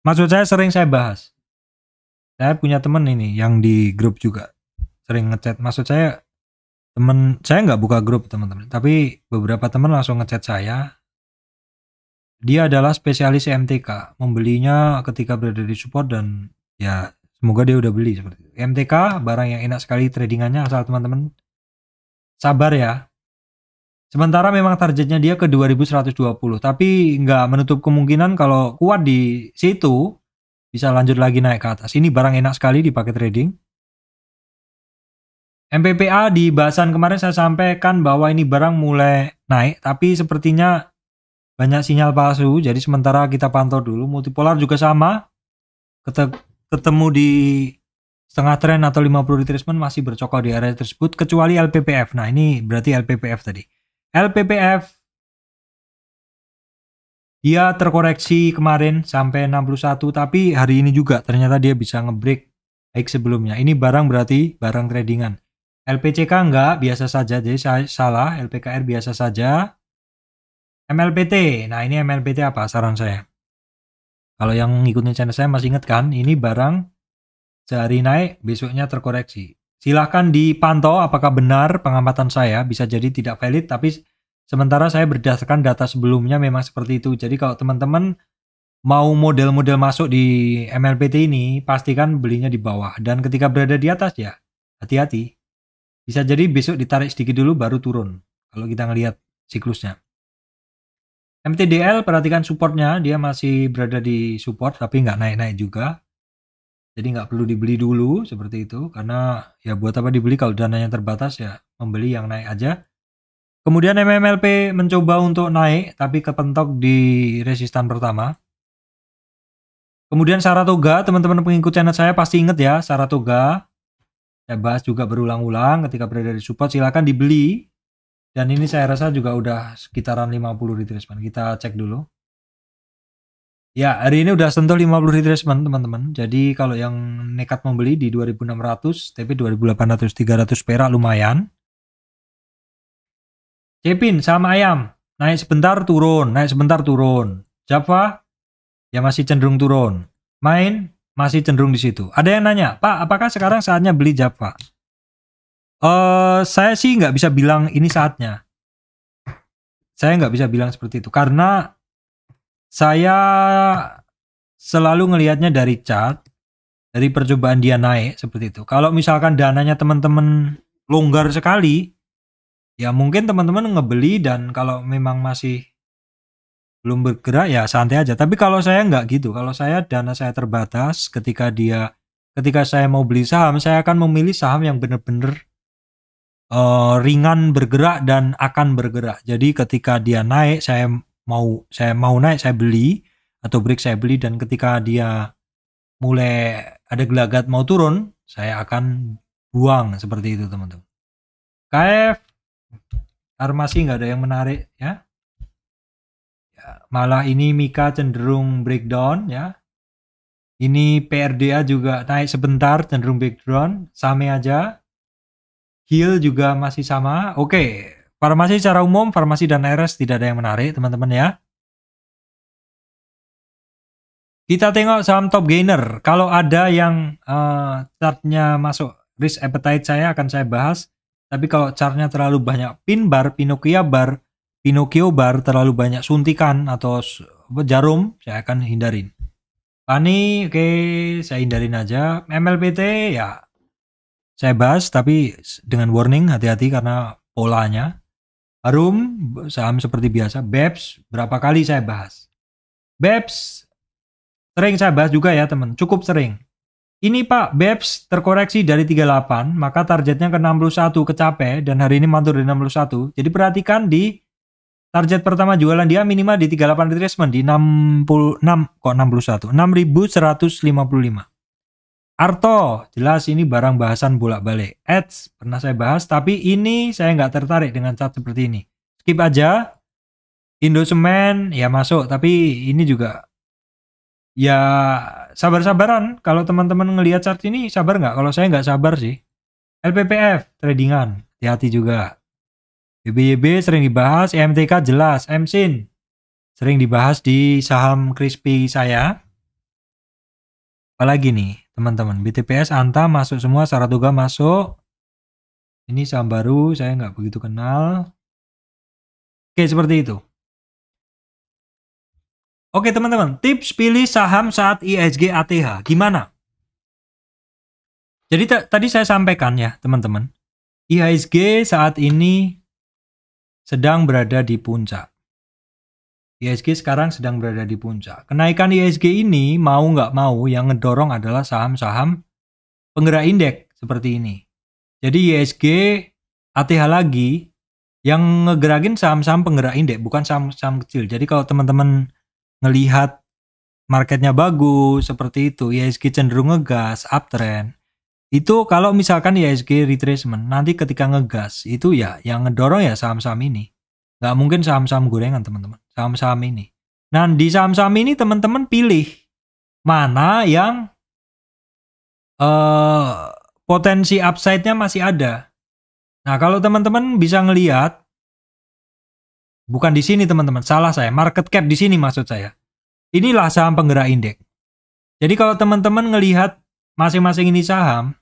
maksud saya sering saya bahas. Saya punya teman ini yang di grup juga sering ngechat, maksud saya teman saya nggak buka grup teman-teman, tapi beberapa teman langsung ngechat saya. Dia adalah spesialis MTK, membelinya ketika berada di support dan ya semoga dia udah beli seperti itu. MTK barang yang enak sekali tradingannya, asal teman-teman sabar ya. Sementara memang targetnya dia ke 2120, tapi nggak menutup kemungkinan kalau kuat di situ bisa lanjut lagi naik ke atas. Ini barang enak sekali dipakai trading. MPPA di bahasan kemarin saya sampaikan bahwa ini barang mulai naik, tapi sepertinya banyak sinyal palsu, jadi sementara kita pantau dulu. Multipolar juga sama, ketemu di setengah tren atau 50 retracement masih bercokol di area tersebut, kecuali LPPF. Nah ini berarti LPPF tadi. LPPF dia terkoreksi kemarin sampai 61, tapi hari ini juga ternyata dia bisa ngebreak baik sebelumnya. Ini barang berarti barang tradingan. LPCK enggak, biasa saja, jadi saya salah. LPKR biasa saja. MLPT, nah ini MLPT apa saran saya? Kalau yang ngikutin channel saya masih ingat kan, ini barang sehari naik, besoknya terkoreksi. Silahkan dipantau apakah benar pengamatan saya, bisa jadi tidak valid, tapi sementara saya berdasarkan data sebelumnya memang seperti itu. Jadi kalau teman-teman mau model-model masuk di MLPT ini, pastikan belinya di bawah. Dan ketika berada di atas ya, hati-hati. Bisa jadi besok ditarik sedikit dulu baru turun, kalau kita ngelihat siklusnya. MTDL, perhatikan supportnya, dia masih berada di support, tapi nggak naik-naik juga. Jadi nggak perlu dibeli dulu seperti itu, karena ya buat apa dibeli kalau dananya terbatas, ya membeli yang naik aja. Kemudian MMLP mencoba untuk naik, tapi kepentok di resistan pertama. Kemudian Saratoga, teman-teman pengikut channel saya pasti ingat ya, Saratoga. Saya bahas juga berulang-ulang ketika berada di support, silakan dibeli. Dan ini saya rasa juga udah sekitaran 50 retracement. Kita cek dulu. Ya, hari ini udah sentuh 50 retracement teman-teman. Jadi kalau yang nekat membeli di 2600, tapi 2800, 300 perak lumayan. Cepin sama ayam, naik sebentar turun, naik sebentar turun. Java ya masih cenderung turun. Main masih cenderung di situ. Ada yang nanya, Pak, apakah sekarang saatnya beli Java? Saya sih nggak bisa bilang ini saatnya. Saya nggak bisa bilang seperti itu karena saya selalu ngelihatnya dari chart, dari percobaan dia naik seperti itu. Kalau misalkan dananya teman-teman longgar sekali, ya mungkin teman-teman ngebeli dan kalau memang masih belum bergerak ya santai aja. Tapi kalau saya nggak gitu, kalau saya dana saya terbatas, ketika saya mau beli saham, saya akan memilih saham yang benar-benar ringan bergerak dan akan bergerak. Jadi ketika dia naik, saya mau naik saya beli, atau break saya beli, dan ketika dia mulai ada gelagat mau turun, saya akan buang seperti itu teman-teman. KF Farmasi nggak ada yang menarik ya. Malah ini Mika cenderung breakdown ya. Ini PRDA juga naik sebentar, cenderung breakdown, sama aja. Heal juga masih sama. Oke, farmasi secara umum, farmasi dan RS tidak ada yang menarik teman-teman ya. Kita tengok saham top gainer. Kalau ada yang chartnya masuk risk appetite saya akan saya bahas. Tapi kalau chartnya terlalu banyak pin bar, Pinocchio bar, terlalu banyak suntikan atau jarum, saya akan hindarin. Pani, oke, saya hindarin aja. MLPT ya saya bahas tapi dengan warning, hati-hati karena polanya. Harum, saham seperti biasa. BEPS, berapa kali saya bahas. BEPS sering saya bahas juga ya teman, cukup sering. Ini Pak, BEPS terkoreksi dari 38, maka targetnya ke 61 kecapai, dan hari ini mantul di 61. Jadi perhatikan di target pertama jualan dia minimal di 38 retracement di 61, 6.155. Arto, jelas ini barang bahasan bolak-balik. Ads, pernah saya bahas, tapi ini saya nggak tertarik dengan chart seperti ini. Skip aja. Indosemen, ya masuk, tapi ini juga ya sabar-sabaran. Kalau teman-teman ngelihat chart ini sabar nggak? Kalau saya nggak sabar sih. LPPF tradingan, hati-hati juga. BBYB sering dibahas, EMTK jelas, MSIN sering dibahas di saham crispy saya. Apalagi nih teman-teman, BTPS, Anta masuk semua, Saratoga masuk. Ini saham baru, saya nggak begitu kenal. Oke, seperti itu. Oke teman-teman, tips pilih saham saat IHSG ATH, gimana? Jadi tadi saya sampaikan ya teman-teman, IHSG saat ini sedang berada di puncak. IHSG sekarang sedang berada di puncak. Kenaikan IHSG ini mau nggak mau yang ngedorong adalah saham-saham penggerak indeks seperti ini. Jadi IHSG ATH lagi yang ngegerakin saham-saham penggerak indeks, bukan saham-saham kecil. Jadi kalau teman-teman ngelihat marketnya bagus seperti itu, IHSG cenderung ngegas, uptrend. Itu kalau misalkan IHSG retracement, nanti ketika ngegas itu ya yang ngedorong ya saham-saham ini. Nggak mungkin saham-saham gorengan teman-teman, saham-saham ini. Nah di saham-saham ini teman-teman pilih mana yang potensi upside-nya masih ada. Nah kalau teman-teman bisa ngelihat, bukan di sini teman-teman, salah saya, market cap di sini maksud saya. Inilah saham penggerak indeks. Jadi kalau teman-teman ngelihat masing-masing ini saham,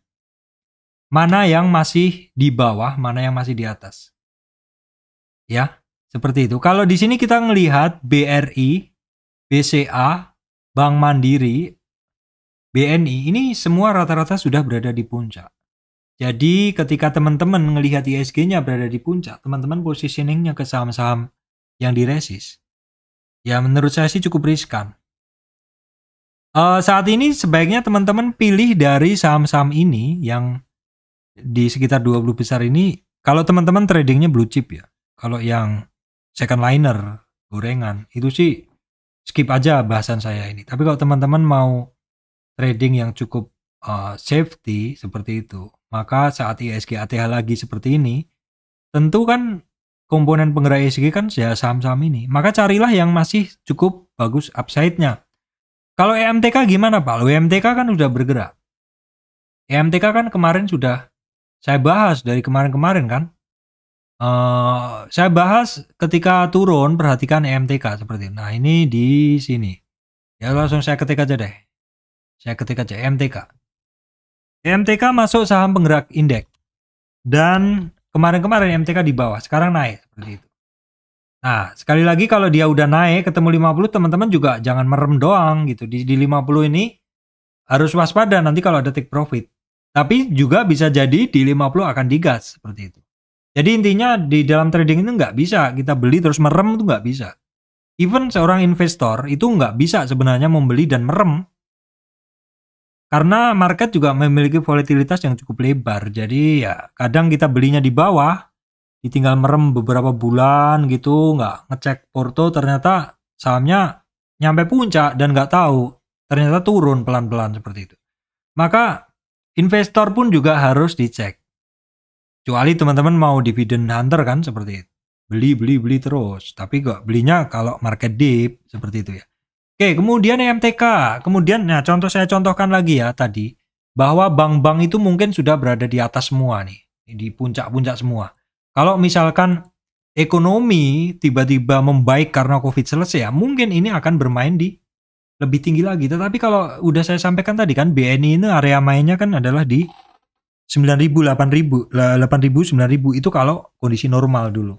mana yang masih di bawah, mana yang masih di atas. Ya, seperti itu. Kalau di sini kita ngelihat BRI, BCA, Bank Mandiri, BNI, ini semua rata-rata sudah berada di puncak. Jadi ketika teman-teman ngelihat IHSG-nya berada di puncak, teman-teman positioning-nya ke saham-saham yang diresis. Ya menurut saya sih cukup riskan. Saat ini sebaiknya teman-teman pilih dari saham-saham ini yang di sekitar 20 besar ini. Kalau teman-teman tradingnya blue chip ya. Kalau yang second liner, gorengan, itu sih skip aja bahasan saya ini. Tapi kalau teman-teman mau trading yang cukup safety seperti itu, maka saat IHSG ATH lagi seperti ini, tentu kan komponen penggerak IHSG kan ya saham-saham ini. Maka carilah yang masih cukup bagus upside-nya. Kalau EMTK gimana Pak? EMTK kan udah bergerak. EMTK kan kemarin sudah saya bahas dari kemarin-kemarin kan. Saya bahas ketika turun, perhatikan EMTK seperti ini. Nah ini di sini. Ya langsung saya ketik aja deh. Saya ketik aja EMTK. EMTK masuk saham penggerak indeks. Dan kemarin-kemarin EMTK di bawah, sekarang naik seperti itu. Nah, sekali lagi kalau dia udah naik ketemu 50, teman-teman juga jangan merem doang gitu. Di 50 ini harus waspada nanti kalau ada take profit. Tapi juga bisa jadi di 50 akan digas seperti itu. Jadi intinya di dalam trading itu nggak bisa kita beli terus merem, itu nggak bisa. Even seorang investor itu nggak bisa sebenarnya membeli dan merem. Karena market juga memiliki volatilitas yang cukup lebar. Jadi ya kadang kita belinya di bawah, ditinggal merem beberapa bulan gitu, nggak ngecek porto, ternyata sahamnya nyampe puncak dan nggak tahu, ternyata turun pelan-pelan seperti itu. Maka investor pun juga harus dicek. Kecuali teman-teman mau dividend hunter kan seperti itu. Beli terus, tapi kok belinya kalau market dip seperti itu ya. Oke, kemudian MTK. Kemudian, nah saya contohkan lagi ya tadi, bahwa bank-bank itu mungkin sudah berada di atas semua nih, di puncak-puncak semua. Kalau misalkan ekonomi tiba-tiba membaik karena COVID selesai ya, mungkin ini akan bermain di lebih tinggi lagi. Tetapi kalau udah saya sampaikan tadi kan, BNI ini area mainnya kan adalah di 9.000, 8.000, 8.000, 9.000 itu kalau kondisi normal dulu.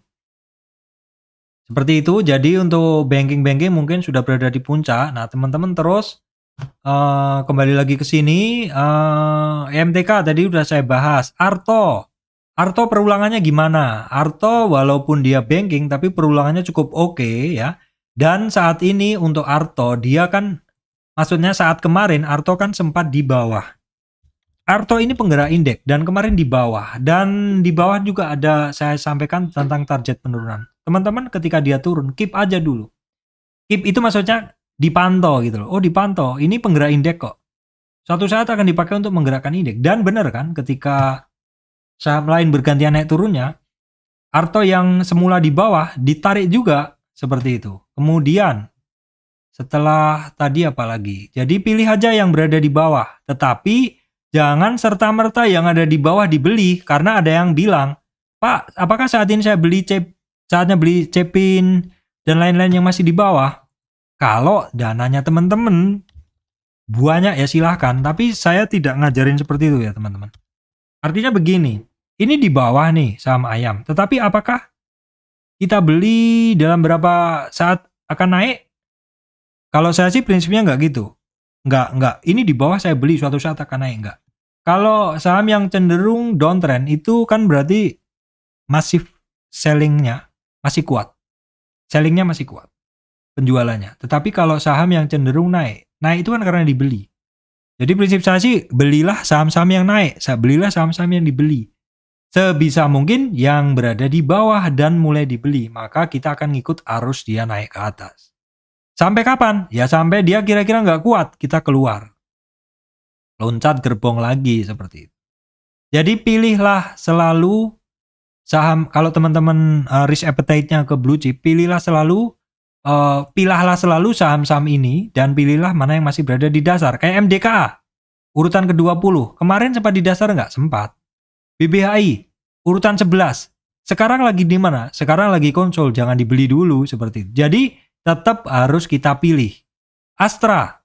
Seperti itu, jadi untuk banking-banking mungkin sudah berada di puncak. Nah, teman-teman terus kembali lagi ke sini. MTK tadi udah saya bahas. Arto perulangannya gimana? Arto walaupun dia banking, tapi perulangannya cukup oke ya. Dan saat ini untuk Arto, dia kan, maksudnya saat kemarin Arto kan sempat di bawah. Arto ini penggerak indeks dan kemarin di bawah. Dan di bawah juga ada saya sampaikan tentang target penurunan. Teman-teman ketika dia turun, keep aja dulu. Keep itu maksudnya dipantau gitu loh. Oh dipantau, ini penggerak indeks kok. Suatu saat akan dipakai untuk menggerakkan indeks. Dan benar kan ketika saham lain bergantian naik turunnya, Arto yang semula di bawah ditarik juga seperti itu. Kemudian setelah tadi apa lagi? Jadi pilih aja yang berada di bawah. Tetapi jangan serta-merta yang ada di bawah dibeli. Karena ada yang bilang, Pak, apakah saat ini saya beli saatnya beli Cepin dan lain-lain yang masih di bawah? Kalau dananya teman-teman banyak ya silahkan, tapi saya tidak ngajarin seperti itu ya teman-teman. Artinya begini, ini di bawah nih saham ayam, tetapi apakah kita beli dalam berapa saat akan naik? Kalau saya sih prinsipnya nggak gitu. Nggak. Ini di bawah saya beli suatu saat akan naik, nggak. Kalau saham yang cenderung downtrend itu kan berarti masif sellingnya masih kuat. Sellingnya masih kuat. Penjualannya. Tetapi kalau saham yang cenderung naik itu kan karena dibeli. Jadi prinsip saya sih, belilah saham-saham yang naik. Belilah saham-saham yang dibeli. Sebisa mungkin yang berada di bawah dan mulai dibeli. Maka kita akan ngikut arus dia naik ke atas. Sampai kapan? Ya sampai dia kira-kira nggak kuat, kita keluar. Loncat gerbong lagi seperti itu. Jadi pilihlah selalu saham, kalau teman-teman risk appetite-nya ke blue chip, pilihlah selalu saham-saham ini dan pilihlah mana yang masih berada di dasar. Kayak MDKA, urutan ke-20. Kemarin sempat di dasar nggak? Sempat. BBHI, urutan 11. Sekarang lagi di mana? Sekarang lagi konsol, jangan dibeli dulu seperti itu. Jadi tetap harus kita pilih. Astra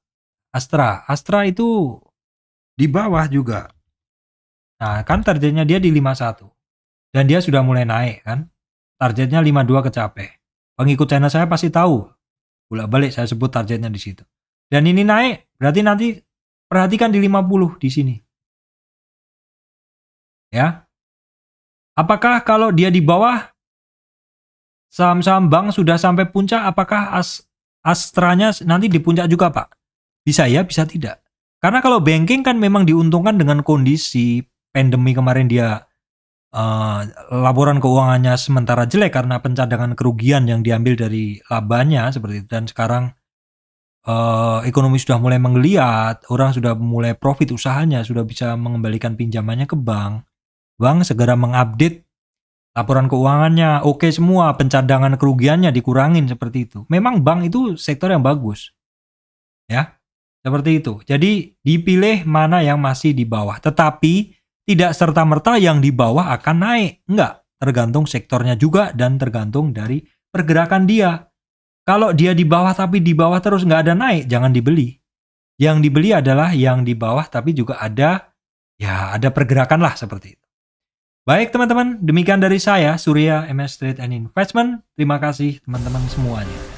itu di bawah juga. Nah, kan targetnya dia di 51. Dan dia sudah mulai naik kan. Targetnya 52 kecapai. Pengikut channel saya pasti tahu. Bolak-balik saya sebut targetnya di situ. Dan ini naik, berarti nanti perhatikan di 50 di sini. Ya. Apakah kalau dia di bawah saham-saham bank sudah sampai puncak, apakah Astranya nanti di puncak juga, Pak? Bisa ya, bisa tidak. Karena kalau banking kan memang diuntungkan dengan kondisi pandemi kemarin dia laporan keuangannya sementara jelek karena pencadangan kerugian yang diambil dari labanya seperti itu. Dan sekarang ekonomi sudah mulai menggeliat, orang sudah mulai profit usahanya, sudah bisa mengembalikan pinjamannya ke bank. Bank segera mengupdate laporan keuangannya, oke semua, pencadangan kerugiannya dikurangin seperti itu. Memang bank itu sektor yang bagus. Ya, seperti itu. Jadi dipilih mana yang masih di bawah. Tetapi tidak serta-merta yang di bawah akan naik. Enggak, tergantung sektornya juga dan tergantung dari pergerakan dia. Kalau dia di bawah tapi di bawah terus nggak ada naik, jangan dibeli. Yang dibeli adalah yang di bawah tapi juga ada pergerakan lah seperti itu. Baik teman-teman, demikian dari saya, Surya MS Trade and Investment. Terima kasih teman-teman semuanya.